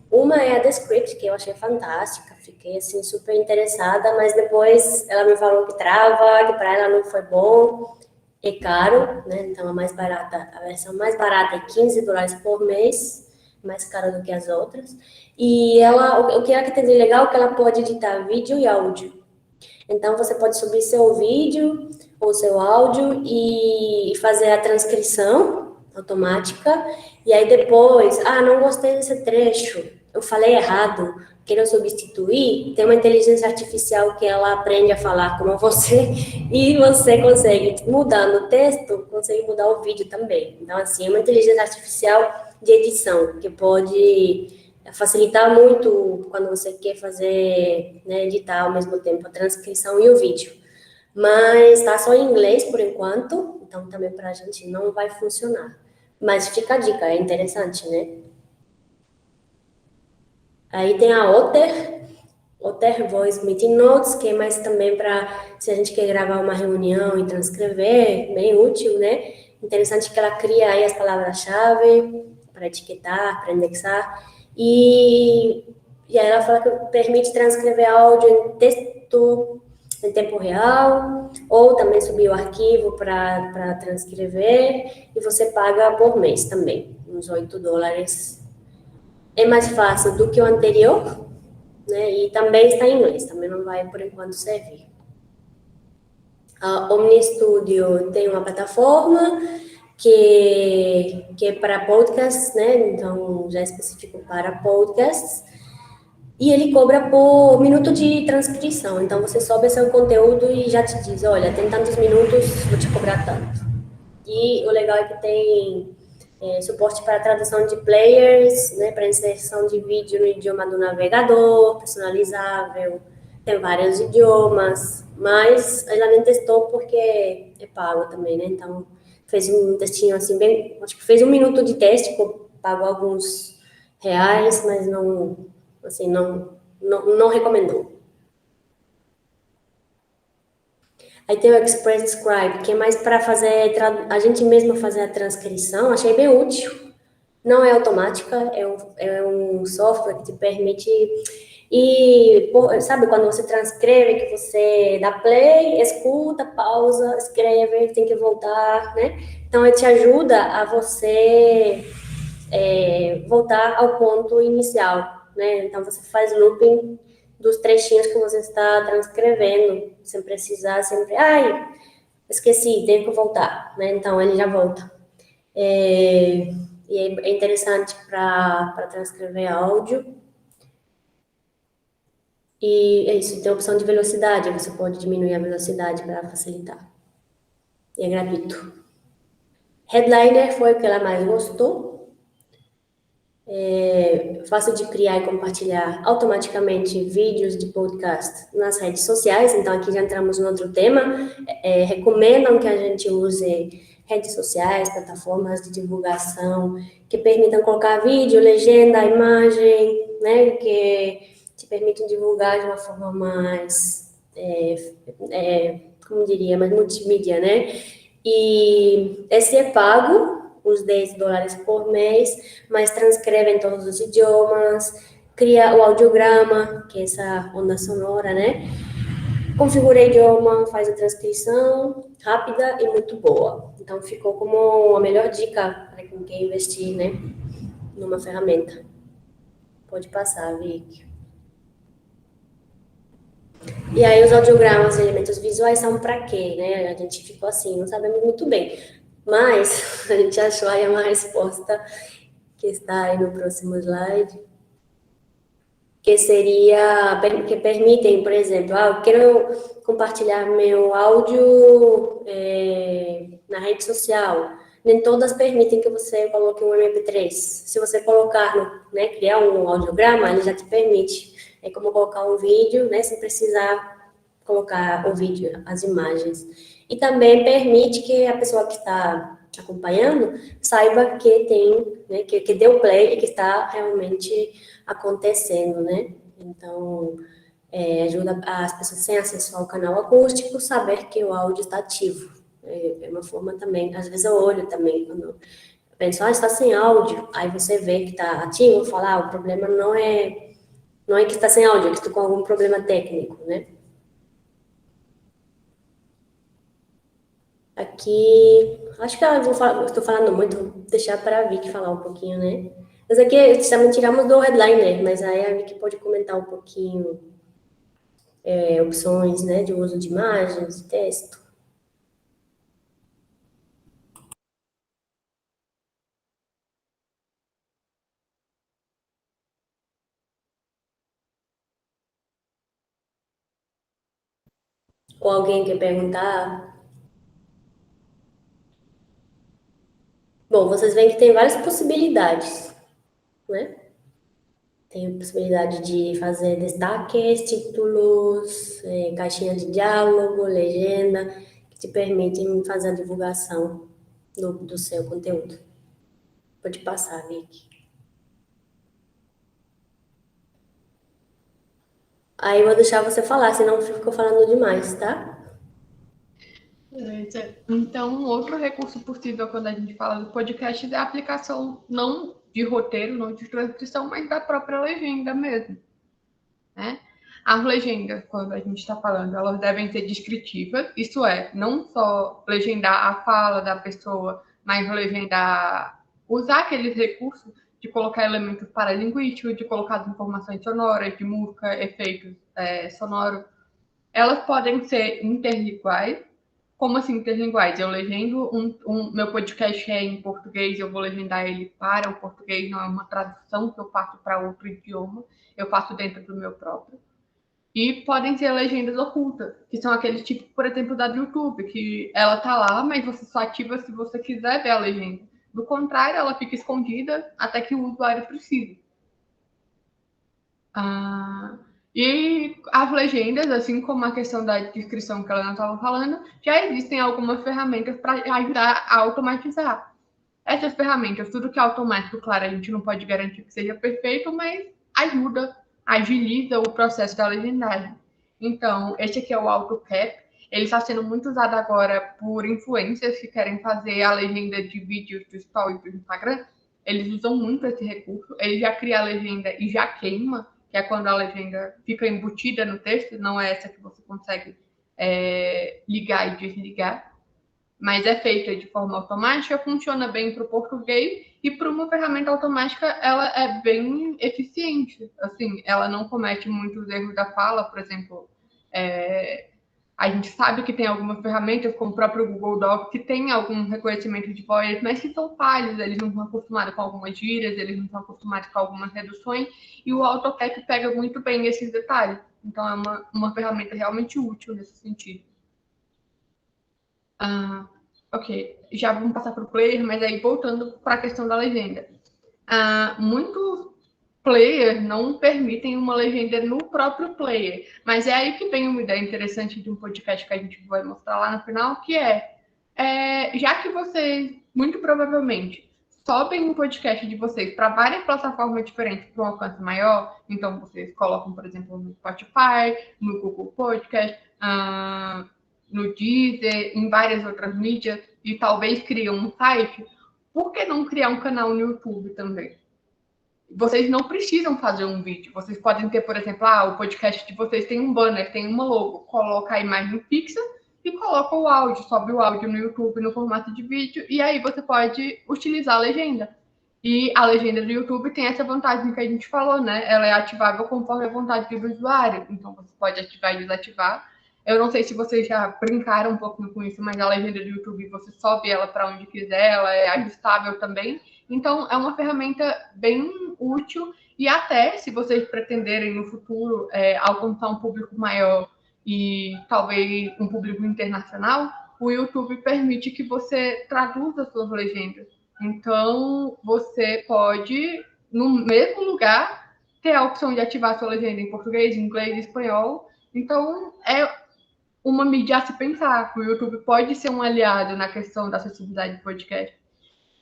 Uma é a Descript, que eu achei fantástica, fiquei assim super interessada, mas depois ela me falou que trava, que para ela não foi bom, é caro, né? Então a mais barata, a versão mais barata é $15 por mês, mais cara do que as outras. E ela, o que ela tem de legal é que ela pode editar vídeo e áudio. Então você pode subir seu vídeo ou seu áudio e fazer a transcrição automática, e aí depois, não gostei desse trecho, eu falei errado, quero substituir, tem uma inteligência artificial que ela aprende a falar como você, e você consegue, mudando o texto, consegue mudar o vídeo também. Então, assim, é uma inteligência artificial de edição, que pode facilitar muito quando você quer fazer, né, editar ao mesmo tempo a transcrição e o vídeo. Mas tá só em inglês por enquanto, então também para a gente não vai funcionar. Mas fica a dica, é interessante, né? Aí tem a Otter Voice Meeting Notes, que é mais também para se a gente quer gravar uma reunião e transcrever, bem útil, né? Interessante que ela cria aí as palavras-chave para etiquetar, para indexar. E aí ela fala que permite transcrever áudio em texto em tempo real, ou também subir o arquivo para transcrever, e você paga por mês também, uns $8. É mais fácil do que o anterior, né? E também está em inglês, também não vai, por enquanto, servir. A Omni Studio tem uma plataforma que é para podcasts, né? Então, já é específico para podcasts. E ele cobra por minuto de transcrição. Então, você sobe seu conteúdo e já te diz, olha, tem tantos minutos, vou te cobrar tanto. E o legal é que tem suporte para tradução de players, né, para inserção de vídeo no idioma do navegador, personalizável, tem vários idiomas, mas ela nem testou porque é pago também, né? Então, fez um textinho assim, bem, acho que fez 1 minuto de teste, pagou alguns reais, mas não... assim, não recomendou. Aí tem o Express Scribe, que é mais para fazer, a gente mesma fazer a transcrição, achei bem útil. Não é automática, é um software que te permite... E, sabe, quando você transcreve, que você dá play, escuta, pausa, escreve, tem que voltar, né? Então, ele te ajuda a você voltar ao ponto inicial, né? Então, você faz looping dos trechinhos que você está transcrevendo, sem precisar sempre... esqueci, tenho que voltar, né? Então, ele já volta. E é interessante para transcrever áudio. E é isso, tem a opção de velocidade, você pode diminuir a velocidade para facilitar. E é gratuito. Headliner foi o que ela mais gostou. Fácil de criar e compartilhar automaticamente vídeos de podcast nas redes sociais. Então, aqui já entramos no outro tema. Recomendam que a gente use redes sociais, plataformas de divulgação que permitam colocar vídeo, legenda, imagem, né, que te permitem divulgar de uma forma mais, como diria, mais multimídia, né? E esse é pago, uns $10 por mês, mas transcreve em todos os idiomas, cria o audiograma, que é essa onda sonora, né? Configura o idioma, faz a transcrição rápida e muito boa. Então, ficou como a melhor dica para quem quer investir, né, numa ferramenta. Pode passar, Vicky. E aí, os audiogramas, elementos visuais são para quê, né? A gente ficou assim, não sabemos muito bem. Mas a gente achou aí uma resposta que está aí no próximo slide, que seria, que permitem, por exemplo, eu quero compartilhar meu áudio na rede social. Nem todas permitem que você coloque um MP3. Se você colocar, criar um audiograma, ele já te permite como colocar um vídeo, né, sem precisar colocar o vídeo, as imagens. E também permite que a pessoa que está acompanhando saiba que tem, né, que deu play e que está realmente acontecendo, né? Então, ajuda as pessoas sem acesso ao canal acústico saber que o áudio está ativo. É uma forma também, às vezes eu olho também, quando eu penso, está sem áudio, aí você vê que está ativo, fala, o problema não é que está sem áudio, é que estou com algum problema técnico, né? Aqui, acho que eu estou falando muito, vou deixar para a Vicky falar um pouquinho, né? Mas aqui também tiramos do headliner, mas aí a Vicky pode comentar um pouquinho opções, né, de uso de imagens, de texto. Ou alguém quer perguntar? Bom, vocês veem que tem várias possibilidades, né? Tem a possibilidade de fazer destaques, títulos, caixinha de diálogo, legenda, que te permitem fazer a divulgação do seu conteúdo. Pode passar, Vicky. Aí eu vou deixar você falar, senão ficou falando demais, tá? Beleza. Então, outro recurso possível quando a gente fala do podcast é a aplicação não de roteiro, não de transcrição, mas da própria legenda mesmo, né? As legendas, quando a gente está falando, elas devem ser descritivas, isso é, não só legendar a fala da pessoa, mas legendar, usar aqueles recursos de colocar elementos paralinguísticos, de colocar informações sonoras, de música, efeitos sonoros. Elas podem ser interlinguais. Como assim interlinguais? Eu legendo meu podcast em português, eu vou legendar ele para o português, não é uma tradução que eu faço para outro idioma, eu faço dentro do meu próprio. E podem ser legendas ocultas, que são aqueles tipos, por exemplo, da do YouTube, que ela tá lá, mas você só ativa se você quiser ver a legenda. Do contrário, ela fica escondida até que o usuário precise. E as legendas, assim como a questão da descrição que ela não estava falando, já existem algumas ferramentas para ajudar a automatizar. Essas ferramentas, tudo que é automático, claro, a gente não pode garantir que seja perfeito, mas ajuda, agiliza o processo da legendagem. Então, esse aqui é o AutoCap. Ele está sendo muito usado agora por influencers que querem fazer a legenda de vídeos do Story do Instagram. Eles usam muito esse recurso. Ele já cria a legenda e já queima, que é quando a legenda fica embutida no texto, não é essa que você consegue ligar e desligar, mas é feita de forma automática, funciona bem para o português e para uma ferramenta automática ela é bem eficiente. Assim, ela não comete muitos erros da fala, por exemplo, a gente sabe que tem algumas ferramentas, como o próprio Google Docs, que tem algum reconhecimento de voz, mas que são falhos, eles não estão acostumados com algumas gírias, eles não estão acostumados com algumas reduções, e o AutoCap pega muito bem esses detalhes. Então, é uma ferramenta realmente útil nesse sentido. Ok, já vamos passar para o player, mas aí voltando para a questão da legenda. Muitos players não permitem uma legenda no próprio player, mas é aí que vem uma ideia interessante de um podcast que a gente vai mostrar lá no final, que já que vocês, muito provavelmente, sobem um podcast de vocês para várias plataformas diferentes para um alcance maior, então vocês colocam, por exemplo, no Spotify, no Google Podcast, no Deezer, em várias outras mídias, e talvez criam um site, por que não criar um canal no YouTube também? Vocês não precisam fazer um vídeo. Vocês podem ter, por exemplo, o podcast de vocês tem um banner, tem uma logo, coloca a imagem fixa e coloca o áudio, sobe o áudio no YouTube no formato de vídeo, e aí você pode utilizar a legenda. E a legenda do YouTube tem essa vantagem que a gente falou, né? Ela é ativável conforme a vontade do usuário. Então, você pode ativar e desativar. Eu não sei se vocês já brincaram um pouquinho com isso, mas a legenda do YouTube, você sobe ela para onde quiser, ela é ajustável também. Então, é uma ferramenta bem útil e até, se vocês pretenderem no futuro alcançar um público maior e talvez um público internacional, o YouTube permite que você traduza suas legendas. Então, você pode, no mesmo lugar, ter a opção de ativar a sua legenda em português, inglês e espanhol. Então, é uma mídia a se pensar. O YouTube pode ser um aliado na questão da acessibilidade do podcast.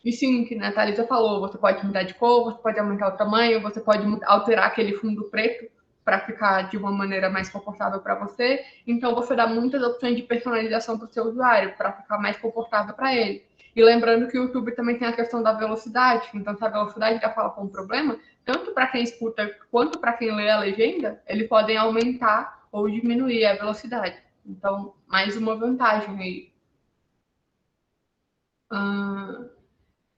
E sim, que a Thalisa falou, você pode mudar de cor, você pode aumentar o tamanho, você pode alterar aquele fundo preto para ficar de uma maneira mais confortável para você. Então, você dá muitas opções de personalização para o seu usuário, para ficar mais confortável para ele. E lembrando que o YouTube também tem a questão da velocidade. Então, se a velocidade da fala for um problema, tanto para quem escuta quanto para quem lê a legenda, eles podem aumentar ou diminuir a velocidade. Então, mais uma vantagem aí.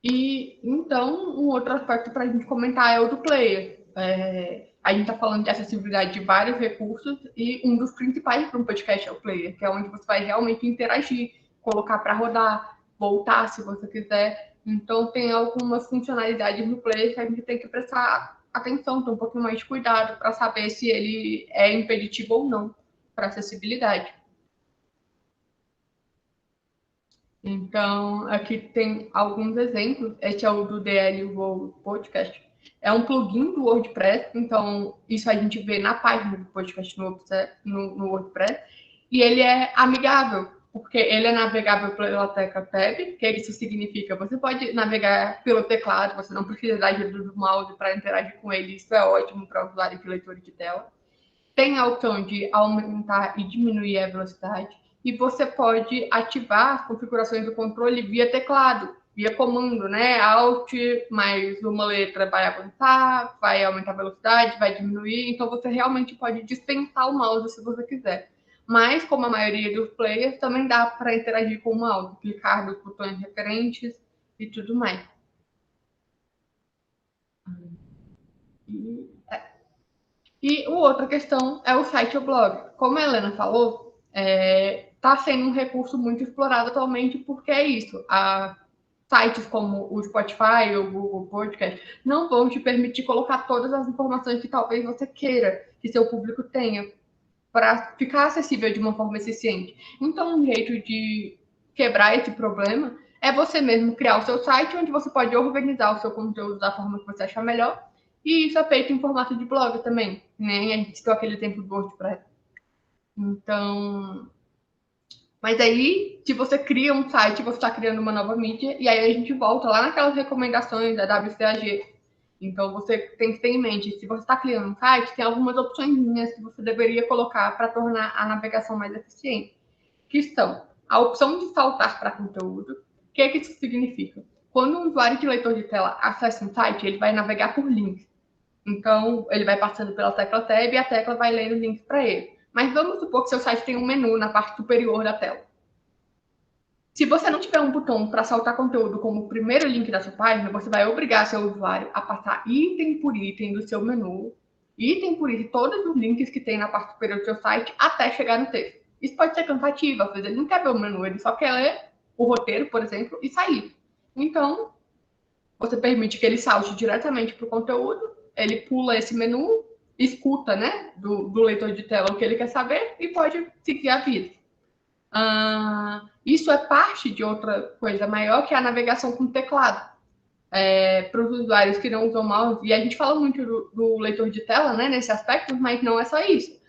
E, então, um outro aspecto para a gente comentar é o do player. A gente está falando de acessibilidade de vários recursos e um dos principais para um podcast é o player, que é onde você vai realmente interagir, colocar para rodar, voltar se você quiser. Então, tem algumas funcionalidades no player que a gente tem que prestar atenção, ter um pouquinho mais de cuidado para saber se ele é impeditivo ou não para acessibilidade. Então, aqui tem alguns exemplos. Este é o do DL World Podcast. É um plugin do WordPress, então isso a gente vê na página do podcast no WordPress. E ele é amigável, porque ele é navegável pela tecla Tab, que isso significa você pode navegar pelo teclado, você não precisa da ajuda do mouse para interagir com ele. Isso é ótimo para usuário de leitor de tela. Tem a opção de aumentar e diminuir a velocidade. E você pode ativar as configurações do controle via teclado, via comando, né? Alt mais uma letra vai avançar, vai aumentar a velocidade, vai diminuir. Então, você realmente pode dispensar o mouse se você quiser. Mas, como a maioria dos players, também dá para interagir com o mouse, clicar nos botões referentes e tudo mais. E a outra questão é o site ou blog. Como a Helena falou, está sendo um recurso muito explorado atualmente, porque é isso. Sites como o Spotify ou o Google Podcast não vão te permitir colocar todas as informações que talvez você queira que seu público tenha para ficar acessível de uma forma eficiente. Então, um jeito de quebrar esse problema é você mesmo criar o seu site, onde você pode organizar o seu conteúdo da forma que você achar melhor. E isso é feito em formato de blog também, né? A gente citou aquele exemplo do WordPress. Então, mas aí, se você cria um site, você está criando uma nova mídia, e aí a gente volta lá naquelas recomendações da WCAG. Então, você tem que ter em mente, se você está criando um site, tem algumas opções que você deveria colocar para tornar a navegação mais eficiente, que são a opção de saltar para conteúdo. O que isso significa? Quando um usuário de leitor de tela acessa um site, ele vai navegar por links. Então, ele vai passando pela tecla Tab e a tecla vai lendo links para ele. Mas vamos supor que seu site tem um menu na parte superior da tela. Se você não tiver um botão para saltar conteúdo como o primeiro link da sua página, você vai obrigar seu usuário a passar item por item do seu menu, item por item, todos os links que tem na parte superior do seu site, até chegar no texto. Isso pode ser cansativo, às vezes ele não quer ver o menu, ele só quer ler o roteiro, por exemplo, e sair. Então, você permite que ele salte diretamente para o conteúdo, ele pula esse menu, escuta, né, do leitor de tela o que ele quer saber e pode seguir a vida. Isso é parte de outra coisa maior, que é a navegação com teclado. Para os usuários que não usam mouse, e a gente fala muito do leitor de tela, né, nesse aspecto, mas não é só isso.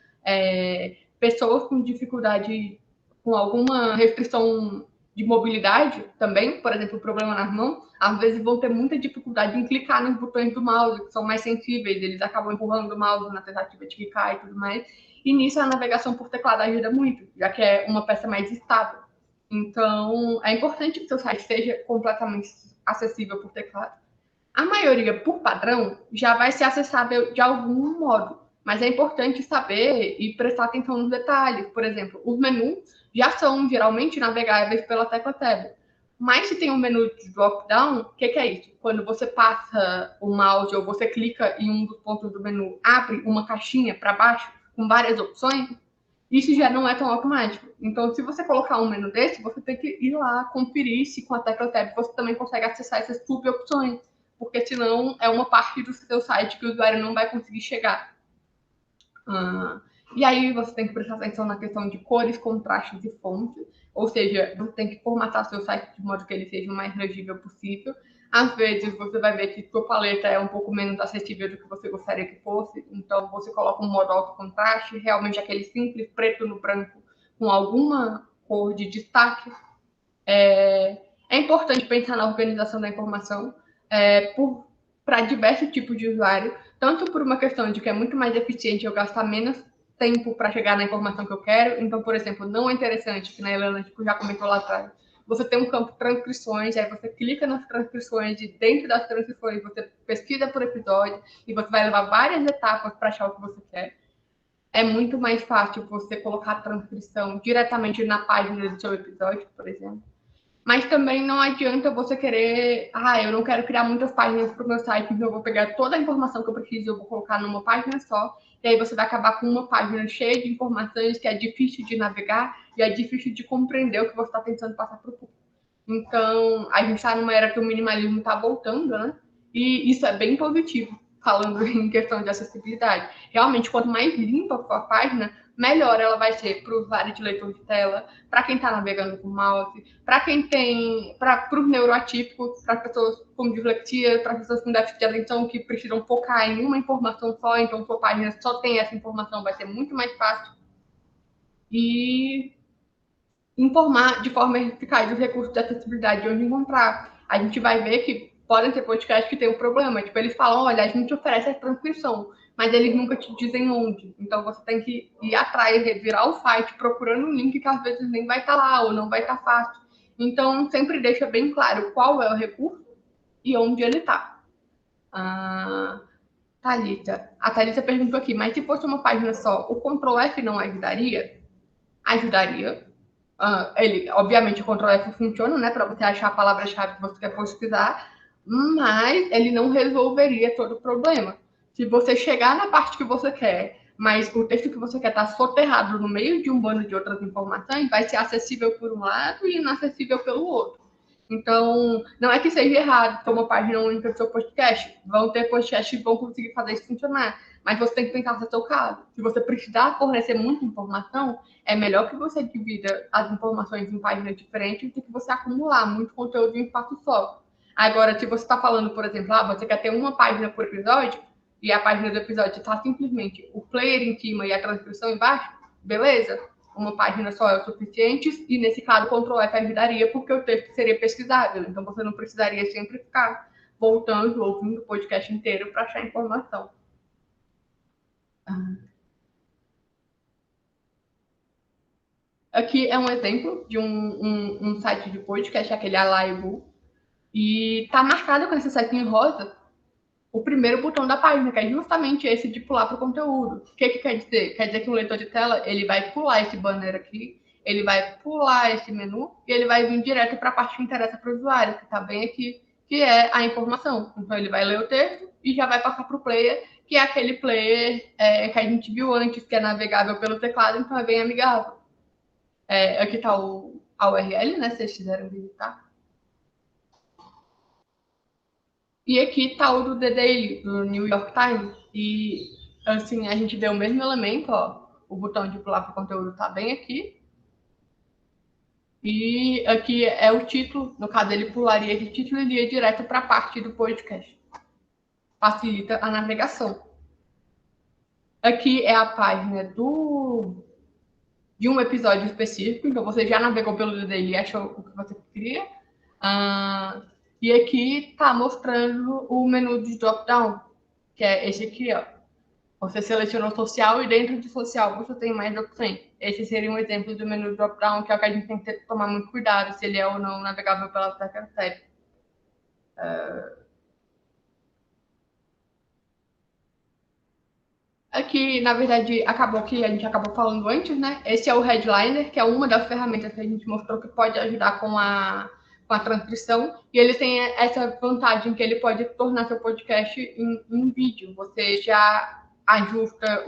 Pessoas com dificuldade, com alguma restrição de mobilidade também, por exemplo, problema nas mãos, às vezes vão ter muita dificuldade em clicar nos botões do mouse, que são mais sensíveis, eles acabam empurrando o mouse na tentativa de clicar e tudo mais. E nisso a navegação por teclado ajuda muito, já que é uma peça mais estável. Então, é importante que o seu site seja completamente acessível por teclado. A maioria, por padrão, já vai ser acessável de algum modo, mas é importante saber e prestar atenção nos detalhes. Por exemplo, os menus já são geralmente navegáveis pela tecla Tab. Mas se tem um menu de drop-down, o que é isso? Quando você passa o mouse ou você clica em um dos pontos do menu, abre uma caixinha para baixo com várias opções, isso já não é tão automático. Então, se você colocar um menu desse, você tem que ir lá conferir se com a tecla Tab você também consegue acessar essas sub-opções, porque senão é uma parte do seu site que o usuário não vai conseguir chegar. E aí você tem que prestar atenção na questão de cores, contrastes e fontes, ou seja, você tem que formatar seu site de modo que ele seja o mais legível possível. Às vezes você vai ver que sua paleta é um pouco menos acessível do que você gostaria que fosse, então você coloca um modo alto contraste, realmente aquele simples preto no branco com alguma cor de destaque. É importante pensar na organização da informação para diversos tipos de usuário, tanto por uma questão de que é muito mais eficiente eu gastar menos tempo para chegar na informação que eu quero. Então, por exemplo, não é interessante, que na Helena já comentou lá atrás, você tem um campo transcrições, aí você clica nas transcrições e dentro das transcrições você pesquisa por episódio e você vai levar várias etapas para achar o que você quer. É muito mais fácil você colocar a transcrição diretamente na página do seu episódio, por exemplo. Mas também não adianta você querer... eu não quero criar muitas páginas para o meu site, então eu vou pegar toda a informação que eu preciso e eu vou colocar numa página só. E aí você vai acabar com uma página cheia de informações que é difícil de navegar e é difícil de compreender o que você está tentando passar para o público. Então, a gente está numa era que o minimalismo está voltando, né? E isso é bem positivo, falando em questão de acessibilidade. Realmente, quanto mais limpa for a página, melhor ela vai ser para o usuário de leitor de tela, para quem está navegando com mouse, para quem tem, para os neuroatípicos, para pessoas com dislexia, para pessoas com déficit de atenção que precisam focar em uma informação só, então sua página só tem essa informação, vai ser muito mais fácil. E informar de forma eficaz os recursos de acessibilidade de onde encontrar. A gente vai ver que podem ter podcasts que tem um problema, tipo, eles falam, olha, a gente oferece a transcrição, mas eles nunca te dizem onde. Então, você tem que ir atrás, revirar o site, procurando um link que às vezes nem vai estar lá, ou não vai estar fácil. Então, sempre deixa bem claro qual é o recurso e onde ele está. Thalita. A Thalita perguntou aqui, mas se fosse uma página só, o Ctrl F não ajudaria? Ajudaria. Obviamente, o Ctrl F funciona, né, para você achar a palavra-chave que você quer pesquisar, mas ele não resolveria todo o problema. Se você chegar na parte que você quer, mas o texto que você quer está soterrado no meio de um bando de outras informações, vai ser acessível por um lado e inacessível pelo outro. Então, não é que seja errado ter uma página única do seu podcast. Vão ter podcasts que vão conseguir fazer isso funcionar. Mas você tem que pensar no seu caso. Se você precisar fornecer muita informação, é melhor que você divida as informações em páginas diferentes do que você acumular muito conteúdo em um espaço só. Agora, se você está falando, por exemplo, você quer ter uma página por episódio, e a página do episódio está simplesmente o player em cima e a transcrição embaixo, beleza? Uma página só é o suficiente, e nesse caso, o Ctrl F ajudaria, porque o texto seria pesquisável. Então, você não precisaria sempre ficar voltando, ouvindo o podcast inteiro para achar informação. Aqui é um exemplo de um site de podcast, aquele Alaibu, e está marcado com esse setinho rosa o primeiro botão da página, que é justamente esse de pular para o conteúdo. O que quer dizer? Quer dizer que o leitor de tela ele vai pular esse banner aqui, ele vai pular esse menu e ele vai vir direto para a parte que interessa para o usuário, que está bem aqui, que é a informação. Então, ele vai ler o texto e já vai passar para o player, que é aquele player que a gente viu antes, que é navegável pelo teclado, então é bem amigável. Aqui está a URL, né, se vocês quiserem visitar. E aqui está o do The Daily, do New York Times. E, assim, a gente deu o mesmo elemento, ó. O botão de pular para o conteúdo está bem aqui. E aqui é o título. No caso, ele pularia esse título e iria direto para a parte do podcast. Facilita a navegação. Aqui é a página de um episódio específico. Então, você já navegou pelo The Daily e achou o que você queria. E aqui está mostrando o menu de drop-down, que é esse aqui, ó. Você selecionou social e dentro de social você tem mais opções. Esse seria um exemplo do menu drop-down, que é o que a gente tem que tomar muito cuidado, se ele é ou não navegável pela Tracker Tab. Aqui, na verdade, acabou que a gente acabou falando antes, né? Esse é o Headliner, que é uma das ferramentas que a gente mostrou que pode ajudar com a transcrição, e ele tem essa vantagem que ele pode tornar seu podcast em vídeo. Você já ajusta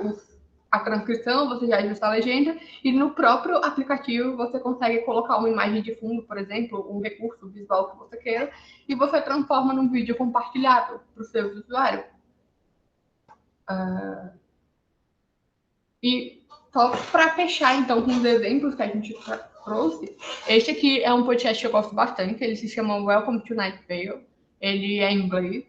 a transcrição, você já ajusta a legenda, e no próprio aplicativo você consegue colocar uma imagem de fundo, por exemplo, um recurso visual que você queira, e você transforma num vídeo compartilhado para os seus usuários. E só para fechar, então, com os exemplos que a gente trouxe, este aqui é um podcast que eu gosto bastante, ele se chama Welcome to Night Vale, ele é em inglês,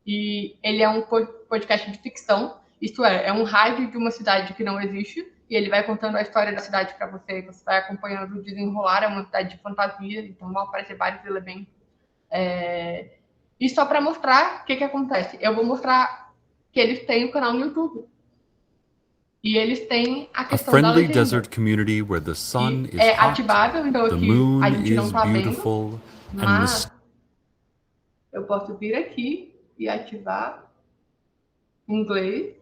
e ele é um podcast de ficção, isto é um rádio de uma cidade que não existe, e ele vai contando a história da cidade para você vai acompanhando o desenrolar, é uma cidade de fantasia, então vão aparecer vários elementos. E só para mostrar o que acontece, eu vou mostrar que eles têm o canal no YouTube. E eles têm a questão da legenda. Desert community where the sun is é hot, ativável, então the aqui moon a gente não is tá vendo, beautiful, mas eu posso vir aqui e ativar em inglês,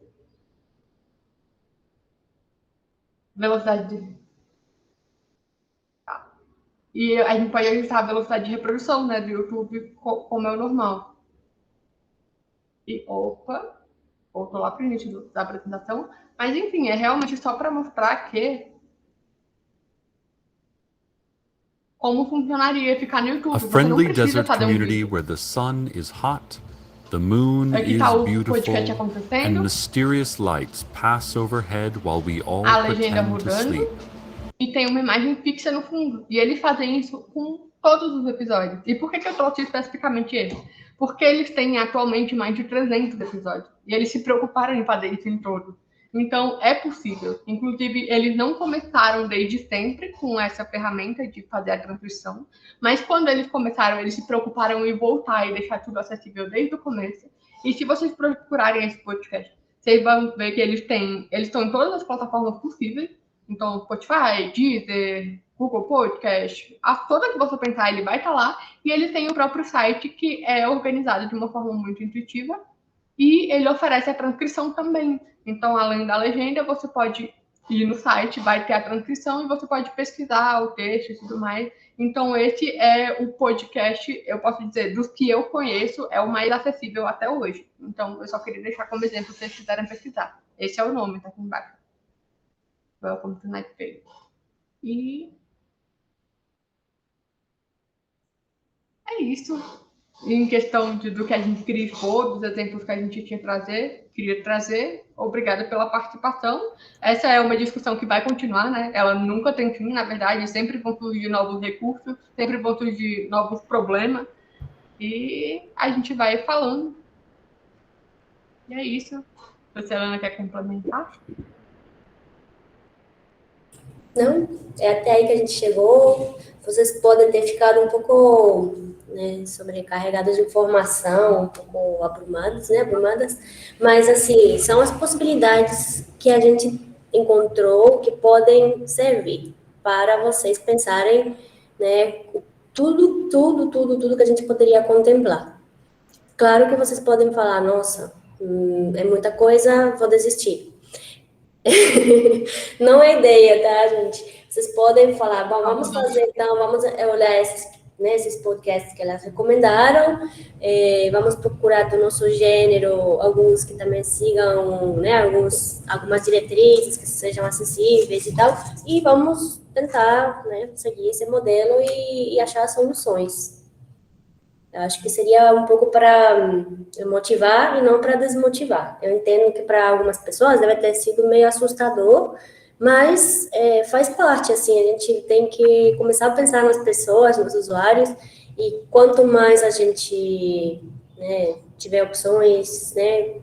velocidade de... E a gente pode ajustar a velocidade de reprodução, né, do YouTube como é o normal. E opa, voltou lá para o início da apresentação. Mas enfim, é realmente só para mostrar que como funcionaria ficar no YouTube. A friendly desert community where the sun is hot, the moon is beautiful, and mysterious lights pass overhead while we all pretend to sleep. E tem uma imagem fixa no fundo. E eles fazem isso com todos os episódios. E por que eu trouxe especificamente eles? Porque eles têm atualmente mais de 300 episódios. E eles se preocuparam em fazer isso em todos. Então, é possível. Inclusive, eles não começaram desde sempre com essa ferramenta de fazer a transcrição, mas quando eles começaram, eles se preocuparam em voltar e deixar tudo acessível desde o começo. E se vocês procurarem esse podcast, vocês vão ver que eles estão em todas as plataformas possíveis. Então, Spotify, Deezer, Google Podcast, toda que você pensar, ele vai estar lá. E eles têm o próprio site, que é organizado de uma forma muito intuitiva. E ele oferece a transcrição também. Então, além da legenda, você pode ir no site, vai ter a transcrição e você pode pesquisar o texto e tudo mais. Então, esse é o podcast, eu posso dizer, dos que eu conheço, é o mais acessível até hoje. Então, eu só queria deixar como exemplo, se vocês quiserem pesquisar. Esse é o nome, tá aqui embaixo. Welcome to Night Vale. E é isso. Em questão do que a gente queria expor, dos exemplos que a gente queria trazer. Obrigada pela participação. Essa é uma discussão que vai continuar, né? Ela nunca tem fim, na verdade. Sempre vão surgir novos recursos, sempre vão surgir novos problemas. E a gente vai falando. E é isso. Se a Ana quer complementar? Não, é até aí que a gente chegou. Vocês podem ter ficado um pouco, né, sobrecarregados de informação, um pouco abrumadas, mas, assim, são as possibilidades que a gente encontrou que podem servir para vocês pensarem, né, tudo que a gente poderia contemplar. Claro que vocês podem falar, nossa, é muita coisa, vou desistir. Não é ideia, tá, gente? Vocês podem falar, bom, vamos fazer, então, vamos olhar esses podcasts que elas recomendaram, vamos procurar do nosso gênero alguns que também sigam, né, algumas diretrizes que sejam acessíveis e tal, e vamos tentar, né, seguir esse modelo e achar soluções. Eu acho que seria um pouco para motivar e não para desmotivar. Eu entendo que para algumas pessoas deve ter sido meio assustador, mas faz parte, assim, a gente tem que começar a pensar nas pessoas, nos usuários, e quanto mais a gente, né, tiver opções, né,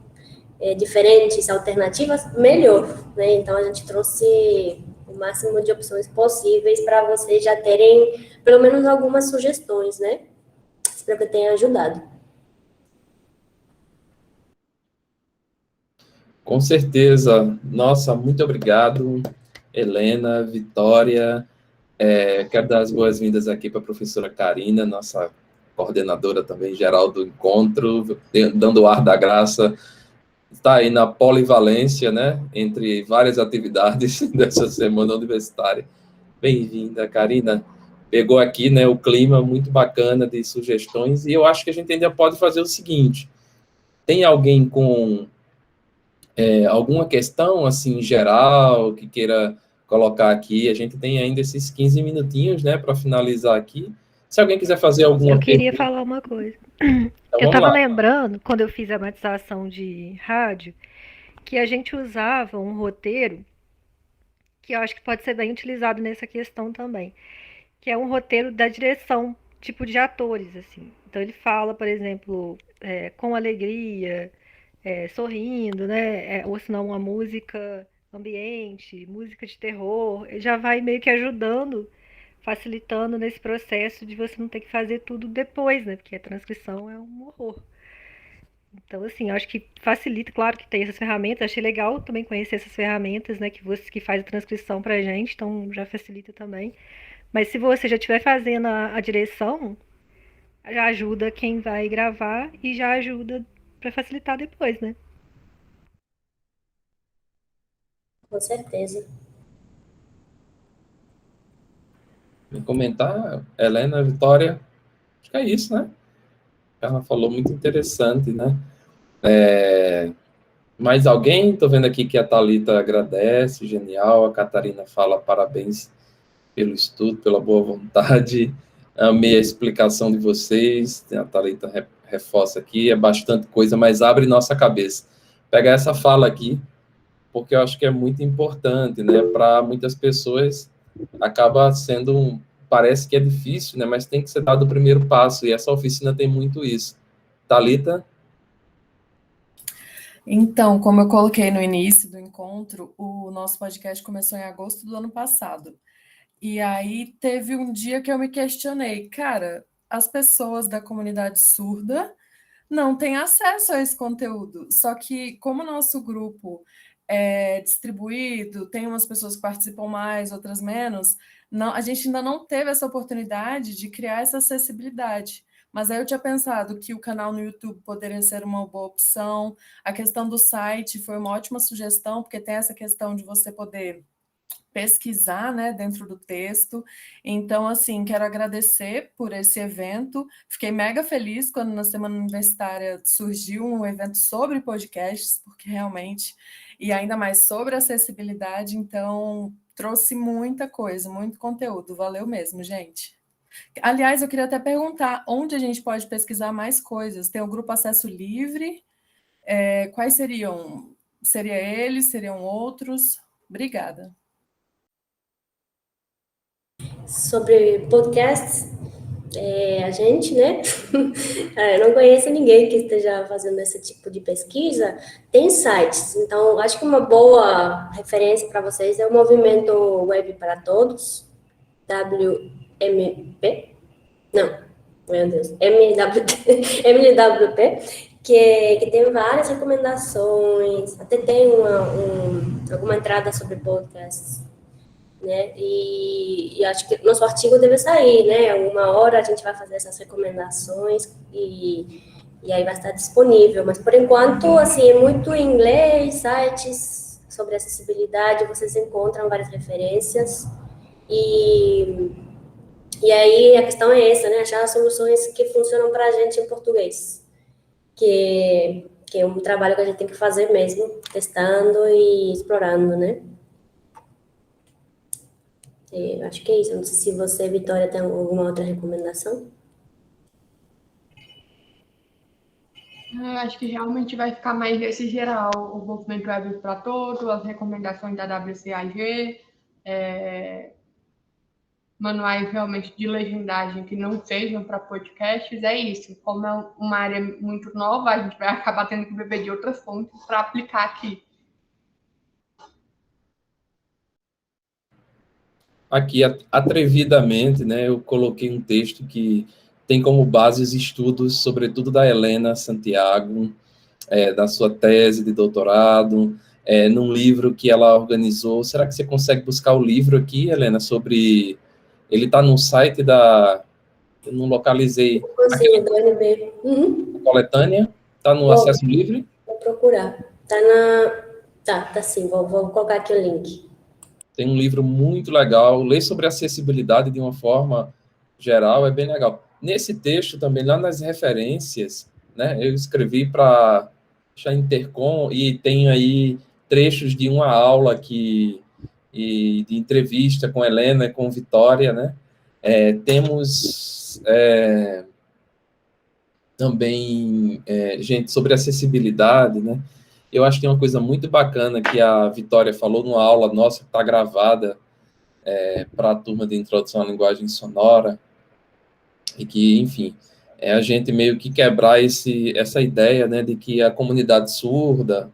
diferentes, alternativas, melhor, né? Então, a gente trouxe o máximo de opções possíveis para vocês já terem pelo menos algumas sugestões, né? Espero que tenha ajudado. Com certeza. Nossa, muito obrigado, Helena, Vitória. Quero dar as boas-vindas aqui para a professora Karina, nossa coordenadora também geral do encontro, dando o ar da graça. Está aí na polivalência, né? Entre várias atividades dessa semana universitária. Bem-vinda, Karina. Pegou aqui, né, o clima muito bacana de sugestões, e eu acho que a gente ainda pode fazer o seguinte: tem alguém com alguma questão, assim, geral, que queira colocar aqui? A gente tem ainda esses 15 minutinhos, né, para finalizar aqui. Se alguém quiser fazer alguma pergunta... Eu queria falar uma coisa. Então, eu estava lembrando, quando eu fiz a matização de rádio, que a gente usava um roteiro, que eu acho que pode ser bem utilizado nessa questão também, que é um roteiro da direção tipo de atores, assim. Então ele fala, por exemplo, com alegria, sorrindo, né? Ou senão uma música ambiente, música de terror, ele já vai meio que ajudando, facilitando nesse processo de você não ter que fazer tudo depois, né? Porque a transcrição é um horror. Então, assim, eu acho que facilita, claro que tem essas ferramentas. Achei legal também conhecer essas ferramentas, né? Que faz a transcrição pra gente, então já facilita também. Mas se você já estiver fazendo a direção, já ajuda quem vai gravar e já ajuda para facilitar depois, né? Com certeza. Vou comentar, Helena, Vitória, acho que é isso, né? Ela falou muito interessante, né? Mais alguém? Estou vendo aqui que a Thalita agradece, genial. A Catarina fala parabéns pelo estudo, pela boa vontade. Amei a explicação de vocês. A Thalita reforça aqui, é bastante coisa, mas abre nossa cabeça. Pegar essa fala aqui, porque eu acho que é muito importante, né? Para muitas pessoas, acaba sendo parece que é difícil, né? Mas tem que ser dado o primeiro passo, e essa oficina tem muito isso. Thalita? Então, como eu coloquei no início do encontro, o nosso podcast começou em agosto do ano passado. E aí teve um dia que eu me questionei, cara, as pessoas da comunidade surda não têm acesso a esse conteúdo. Só que, como o nosso grupo é distribuído, tem umas pessoas que participam mais, outras menos, a gente ainda não teve essa oportunidade de criar essa acessibilidade. Mas aí eu tinha pensado que o canal no YouTube poderia ser uma boa opção. A questão do site foi uma ótima sugestão, porque tem essa questão de você poder pesquisar, né, dentro do texto. Então, assim, quero agradecer por esse evento. Fiquei mega feliz quando na Semana Universitária surgiu um evento sobre podcasts, porque realmente, e ainda mais sobre acessibilidade, então trouxe muita coisa, muito conteúdo. Valeu mesmo, gente. Aliás, eu queria até perguntar onde a gente pode pesquisar mais coisas. Tem o grupo Acesso Livre. Quais seriam? Seria eles? Seriam outros? Obrigada. Sobre podcasts, a gente, né? Eu não conheço ninguém que esteja fazendo esse tipo de pesquisa. Tem sites, então acho que uma boa referência para vocês é o Movimento Web para Todos, WMP. Não, meu Deus, MWP, que tem várias recomendações, até tem alguma entrada sobre podcasts, né? E acho que nosso artigo deve sair, né? Uma hora a gente vai fazer essas recomendações e aí vai estar disponível. Mas, por enquanto, assim, é muito em inglês, sites sobre acessibilidade, vocês encontram várias referências e aí a questão é essa, né? Achar soluções que funcionam para a gente em português, que é um trabalho que a gente tem que fazer mesmo, testando e explorando, né? Acho que é isso. Não sei se você, Vitória, tem alguma outra recomendação. Acho que realmente vai ficar mais nesse geral, o Movimento Web para Todos, as recomendações da WCAG, manuais realmente de legendagem que não sejam para podcasts, é isso. Como é uma área muito nova, a gente vai acabar tendo que beber de outras fontes para aplicar aqui. Aqui, atrevidamente, né, eu coloquei um texto que tem como base os estudos, sobretudo da Helena Santiago, da sua tese de doutorado, num livro que ela organizou. Será que você consegue buscar o livro aqui, Helena, sobre... Ele está no site da... Eu não localizei. Consigo, do NB. Uhum. Coletânea? Está no acesso livre? Vou procurar. Tá sim, vou colocar aqui o link. Tem um livro muito legal, ler sobre acessibilidade de uma forma geral é bem legal. Nesse texto também, lá nas referências, né, eu escrevi para a Intercom e tem aí trechos de uma aula e de entrevista com Helena e com Vitória, né? Temos também, gente, sobre acessibilidade, né? Eu acho que tem uma coisa muito bacana que a Vitória falou numa aula nossa, que está gravada para a turma de Introdução à Linguagem Sonora, E que, enfim, é a gente meio que quebrar essa ideia, né, de que a comunidade surda,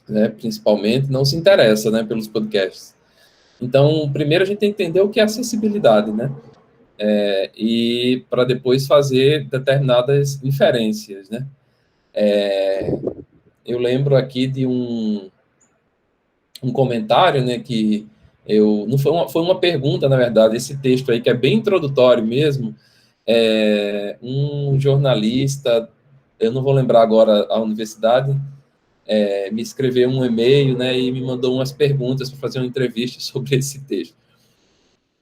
né, principalmente, não se interessa, né, pelos podcasts. Então, primeiro a gente tem que entender o que é acessibilidade, né, e para depois fazer determinadas inferências, né. Eu lembro aqui de um comentário, né, que não foi uma pergunta, na verdade, esse texto aí que é bem introdutório mesmo, um jornalista, eu não vou lembrar agora a universidade, me escreveu um e-mail, né, e me mandou umas perguntas para fazer uma entrevista sobre esse texto.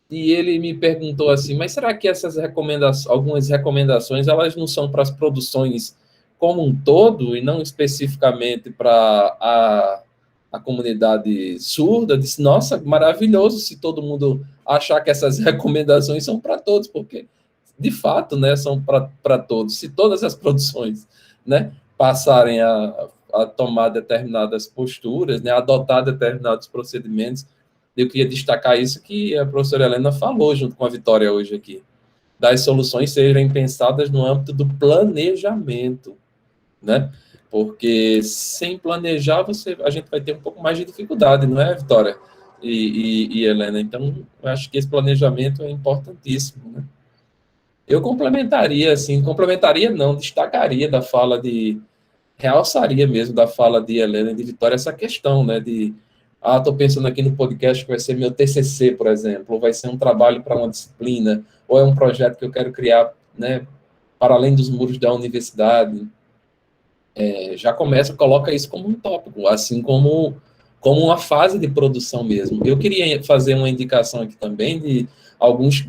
E ele me perguntou assim, mas será que algumas recomendações, elas não são para as produções como um todo e não especificamente para a comunidade surda? Eu disse, nossa, maravilhoso se todo mundo achar que essas recomendações são para todos, porque, de fato, né, são para todos. Se todas as produções, né, passarem a tomar determinadas posturas, né, adotar determinados procedimentos, eu queria destacar isso que a professora Helena falou junto com a Vitória hoje aqui, das soluções serem pensadas no âmbito do planejamento, né? Porque sem planejar, a gente vai ter um pouco mais de dificuldade, não é, Vitória e Helena? Então, eu acho que esse planejamento é importantíssimo, né? Eu complementaria não, destacaria realçaria mesmo da fala de Helena e de Vitória essa questão, né, estou pensando aqui no podcast que vai ser meu TCC, por exemplo, ou vai ser um trabalho para uma disciplina, ou é um projeto que eu quero criar, né, para além dos muros da universidade. Já coloca isso como um tópico, assim como uma fase de produção mesmo. Eu queria fazer uma indicação aqui também de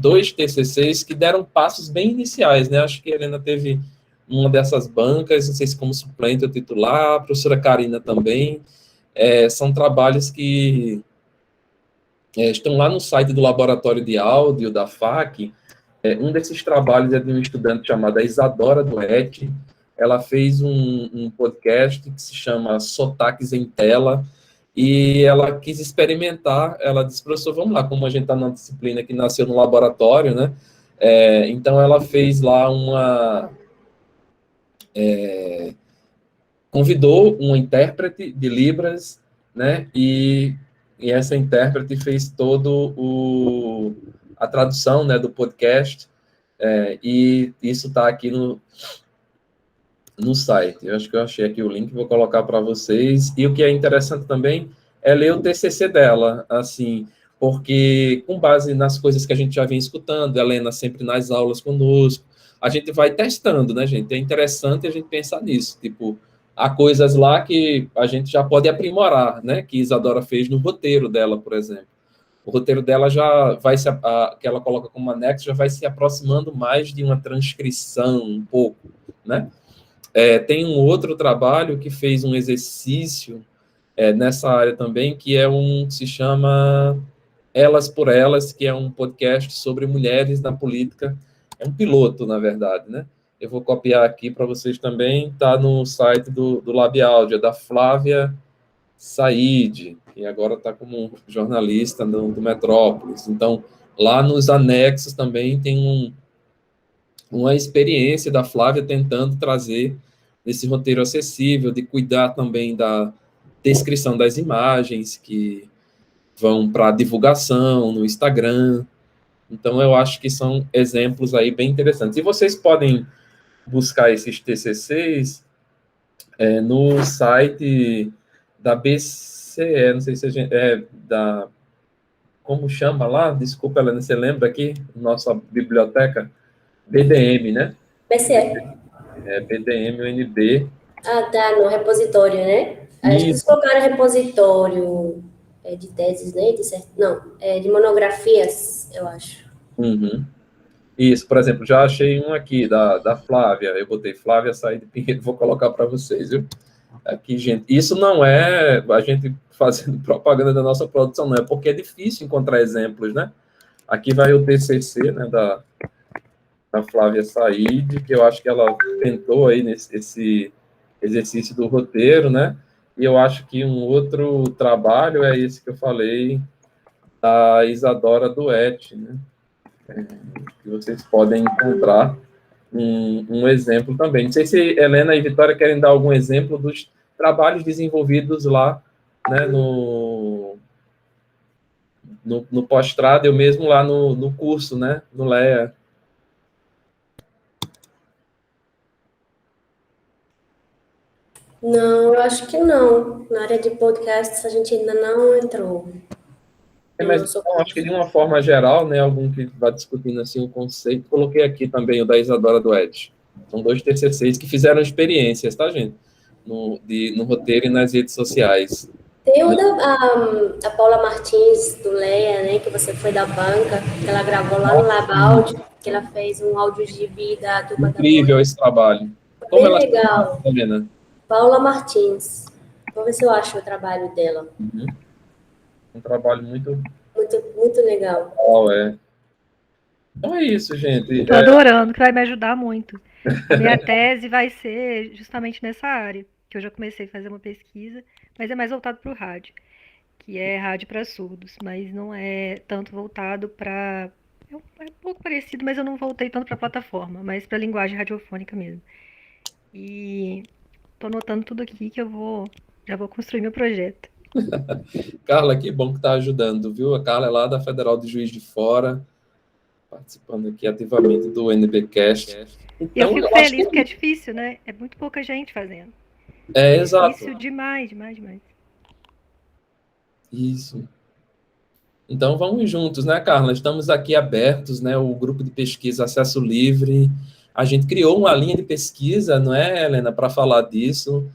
dois TCCs que deram passos bem iniciais, né? Acho que a Helena teve uma dessas bancas, não sei se como suplente ou titular, a professora Karina também. São trabalhos que estão lá no site do Laboratório de Áudio da FAC. Um desses trabalhos é de uma estudante chamada Isadora Duetti. Ela fez um podcast que se chama Sotaques em Tela, e ela quis experimentar. Ela disse, professor, vamos lá, como a gente está numa disciplina que nasceu no laboratório, né? Então, ela fez lá convidou uma intérprete de Libras, né? E essa intérprete fez a tradução, né, do podcast, e isso está aqui no site. Eu acho que eu achei aqui o link, vou colocar para vocês. E o que é interessante também é ler o TCC dela, assim, porque com base nas coisas que a gente já vem escutando, a Helena sempre nas aulas conosco, a gente vai testando, né, gente? É interessante a gente pensar nisso, tipo, há coisas lá que a gente já pode aprimorar, né, que Isadora fez no roteiro dela, por exemplo. O roteiro dela já vai que ela coloca como anexo, já vai se aproximando mais de uma transcrição, um pouco, né? Tem um outro trabalho que fez um exercício nessa área também, que se chama Elas por Elas, que é um podcast sobre mulheres na política. É um piloto, na verdade, né? Eu vou copiar aqui para vocês também, está no site do Labiaudio, da Flávia Said, que agora está como jornalista do Metrópolis. Então, lá nos anexos também tem uma experiência da Flávia tentando trazer esse roteiro acessível, de cuidar também da descrição das imagens que vão para divulgação no Instagram. Então, eu acho que são exemplos aí bem interessantes. E vocês podem buscar esses TCCs no site da BCE, não sei se a gente... como chama lá? Desculpa, Helena, você lembra aqui? Nossa biblioteca? BDM, né? BCE. BDM, UNB. Tá, no repositório, né? Acho que eles colocaram repositório de teses, né? De monografias, eu acho. Uhum. Isso, por exemplo, já achei um aqui, da Flávia. Eu botei Flávia Said Pinheiro, vou colocar para vocês, viu? Aqui, gente, isso não é a gente fazendo propaganda da nossa produção, não é porque é difícil encontrar exemplos, né? Aqui vai o TCC, né, da Flávia Said, que eu acho que ela tentou aí nesse exercício do roteiro, né? E eu acho que um outro trabalho é esse que eu falei, da Isadora Duetti, né? que vocês podem encontrar um exemplo também. Não sei se Helena e Vitória querem dar algum exemplo dos trabalhos desenvolvidos lá, né, no pós-trad, eu mesmo lá no curso, né, no LEA. Não, eu acho que não. Na área de podcasts a gente ainda não entrou. Mas então, acho que de uma forma geral, né, algum que vai discutindo assim o conceito, coloquei aqui também o da Isadora Duetti. São 2 TCCs que fizeram experiências, tá, gente? No roteiro e nas redes sociais. Tem o da Paula Martins, do Leia, né, que você foi da banca, que ela gravou lá no Lab Áudio, que ela fez um áudio de vida da turma da banca. Incrível esse trabalho. Como bem legal. Helena? Paula Martins. Vou ver se eu acho o trabalho dela. Uhum. Um trabalho muito legal. Então é isso, gente. Estou adorando, que vai me ajudar muito. A minha tese vai ser justamente nessa área, que eu já comecei a fazer uma pesquisa, mas é mais voltado para o rádio, que é rádio para surdos, mas não é tanto voltado para... É um pouco parecido, mas eu não voltei tanto para a plataforma, mas para a linguagem radiofônica mesmo. E estou anotando tudo aqui que já vou construir meu projeto. Carla, que bom que está ajudando, viu? A Carla é lá da Federal de Juiz de Fora, participando aqui ativamente do NBcast. Então, eu fico feliz, porque é difícil, né? É muito pouca gente fazendo. Exato. É difícil demais. Isso. Então, vamos juntos, né, Carla? Estamos aqui abertos, né? O grupo de pesquisa Acesso Livre. A gente criou uma linha de pesquisa, não é, Helena, para falar disso.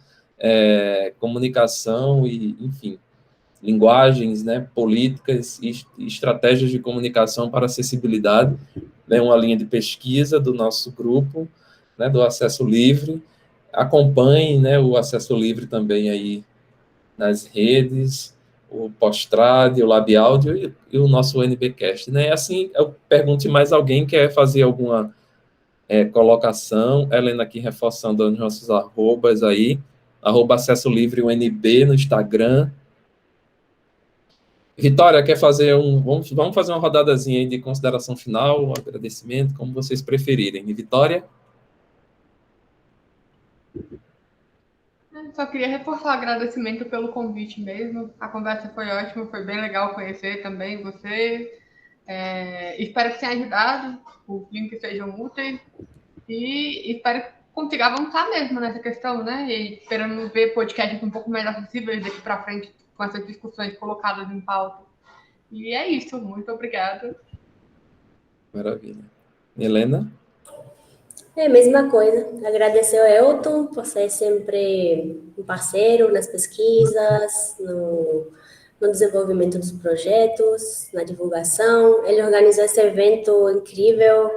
Comunicação e, enfim, linguagens, né, políticas e estratégias de comunicação para acessibilidade. É uma linha de pesquisa do nosso grupo, né, do Acesso Livre. Acompanhe, né, o Acesso Livre também aí nas redes, o Postrad, o Lab Áudio e o nosso NBcast, né? Assim, eu pergunto se mais alguém quer fazer alguma colocação. Helena aqui reforçando os nossos arrobas aí, @Acesso Livre UNB no Instagram. Vitória, quer fazer vamos fazer uma rodadazinha aí de consideração final, um agradecimento, como vocês preferirem. E Vitória? Só queria reforçar o agradecimento pelo convite mesmo. A conversa foi ótima, foi bem legal conhecer também você. Espero que tenha ajudado, os links sejam úteis e espero que consiga avançar mesmo nessa questão, né? E esperando ver podcasts um pouco mais acessíveis daqui para frente com essas discussões colocadas em pauta. E é isso, muito obrigada. Maravilha. Helena? Mesma coisa. Agradecer ao Elton por ser sempre um parceiro nas pesquisas, no desenvolvimento dos projetos, na divulgação. Ele organizou esse evento incrível.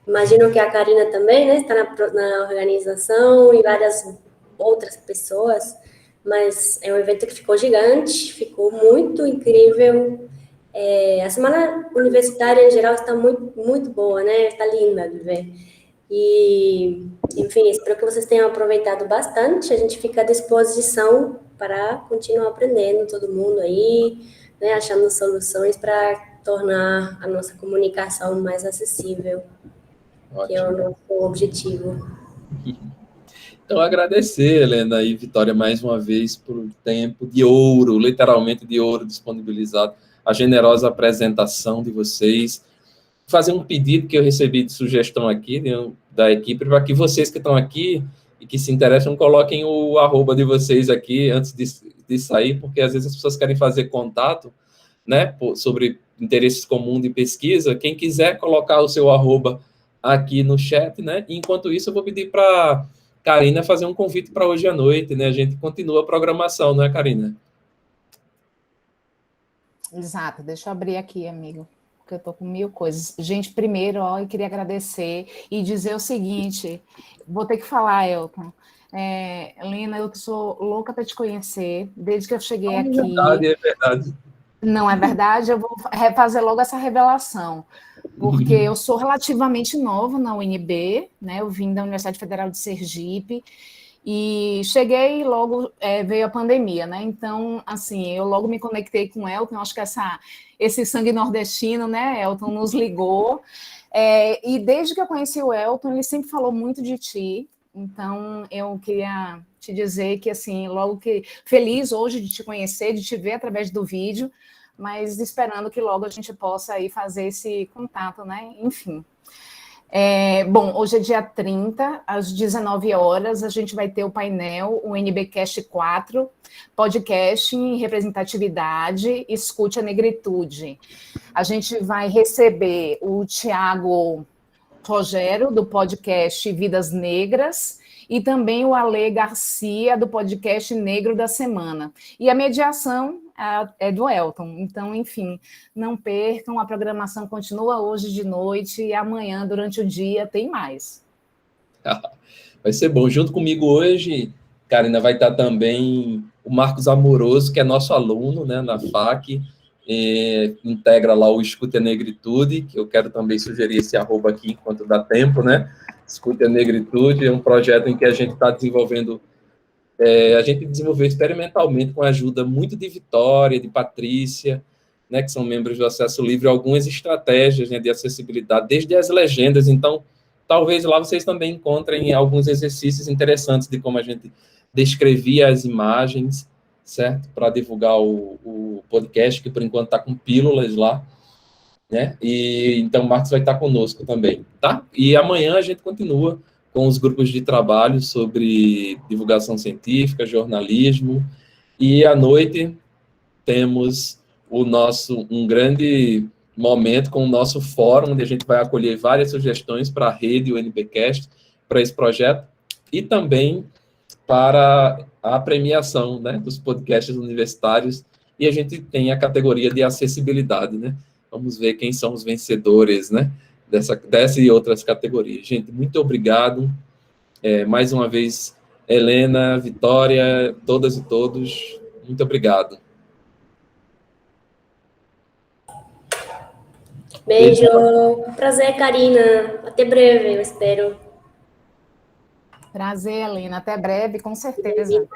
Imagino que a Karina também, né, está na organização e várias outras pessoas, mas é um evento que ficou gigante, ficou muito incrível. A semana universitária, em geral, está muito, muito boa, né? Está linda de ver. E, enfim, espero que vocês tenham aproveitado bastante. A gente fica à disposição para continuar aprendendo, todo mundo aí, né, achando soluções para tornar a nossa comunicação mais acessível. Ótimo. Que é o nosso objetivo. Então, agradecer, Helena e Vitória, mais uma vez, por tempo de ouro, literalmente de ouro disponibilizado, a generosa apresentação de vocês. Fazer um pedido que eu recebi de sugestão aqui, da equipe, para que vocês que estão aqui e que se interessam, coloquem o arroba de vocês aqui antes de sair, porque às vezes as pessoas querem fazer contato, né, sobre interesses comuns de pesquisa. Quem quiser colocar o seu arroba aqui no chat, né? Enquanto isso, eu vou pedir para Karina fazer um convite para hoje à noite, né? A gente continua a programação, não é, Karina? Exato. Deixa eu abrir aqui, amigo, porque eu estou com 1000 coisas. Gente, primeiro, eu queria agradecer e dizer o seguinte, vou ter que falar, Elton. Helena, eu sou louca para te conhecer, desde que eu cheguei aqui. É verdade. Não é verdade? Eu vou fazer logo essa revelação, porque eu sou relativamente nova na UNB, né? Eu vim da Universidade Federal de Sergipe, E cheguei e logo veio a pandemia, né? Então, assim, eu logo me conectei com o Elton, acho que esse sangue nordestino, né, Elton, nos ligou. E desde que eu conheci o Elton, ele sempre falou muito de ti. Então, eu queria te dizer que, assim, logo que... Feliz hoje de te conhecer, de te ver através do vídeo, mas esperando que logo a gente possa aí fazer esse contato, né? Enfim. Bom, hoje é dia 30, às 19 horas, a gente vai ter o painel, o NBcast 4, podcast em representatividade, escute a negritude. A gente vai receber o Tiago Rogério, do podcast Vidas Negras, e também o Ale Garcia, do podcast Negro da Semana. E a mediação é do Elton. Então, enfim, não percam, a programação continua hoje de noite e amanhã, durante o dia, tem mais. Vai ser bom. Junto comigo hoje, Karina, vai estar também o Marcos Amoroso, que é nosso aluno, né, na FAC, integra lá o Escute a Negritude, que eu quero também sugerir esse @ aqui, enquanto dá tempo, né? Escute a Negritude é um projeto em que a gente está desenvolvendo, a gente desenvolveu experimentalmente com a ajuda muito de Vitória, de Patrícia, né, que são membros do Acesso Livre, algumas estratégias, né, de acessibilidade, desde as legendas. Então, talvez lá vocês também encontrem alguns exercícios interessantes de como a gente descrevia as imagens, certo? Para divulgar o podcast, que por enquanto está com pílulas lá, né? E então o Marcos vai estar conosco também, tá? E amanhã a gente continua com os grupos de trabalho sobre divulgação científica, jornalismo, e à noite temos um grande momento com o nosso fórum, onde a gente vai acolher várias sugestões para a rede, o NBcast, para esse projeto, e também para a premiação, né, dos podcasts universitários, e a gente tem a categoria de acessibilidade, né? Vamos ver quem são os vencedores, né, dessa e outras categorias. Gente, muito obrigado. Mais uma vez, Helena, Vitória, todas e todos, muito obrigado. Beijo. Prazer, Karina. Até breve, eu espero. Prazer, Helena. Até breve, com certeza.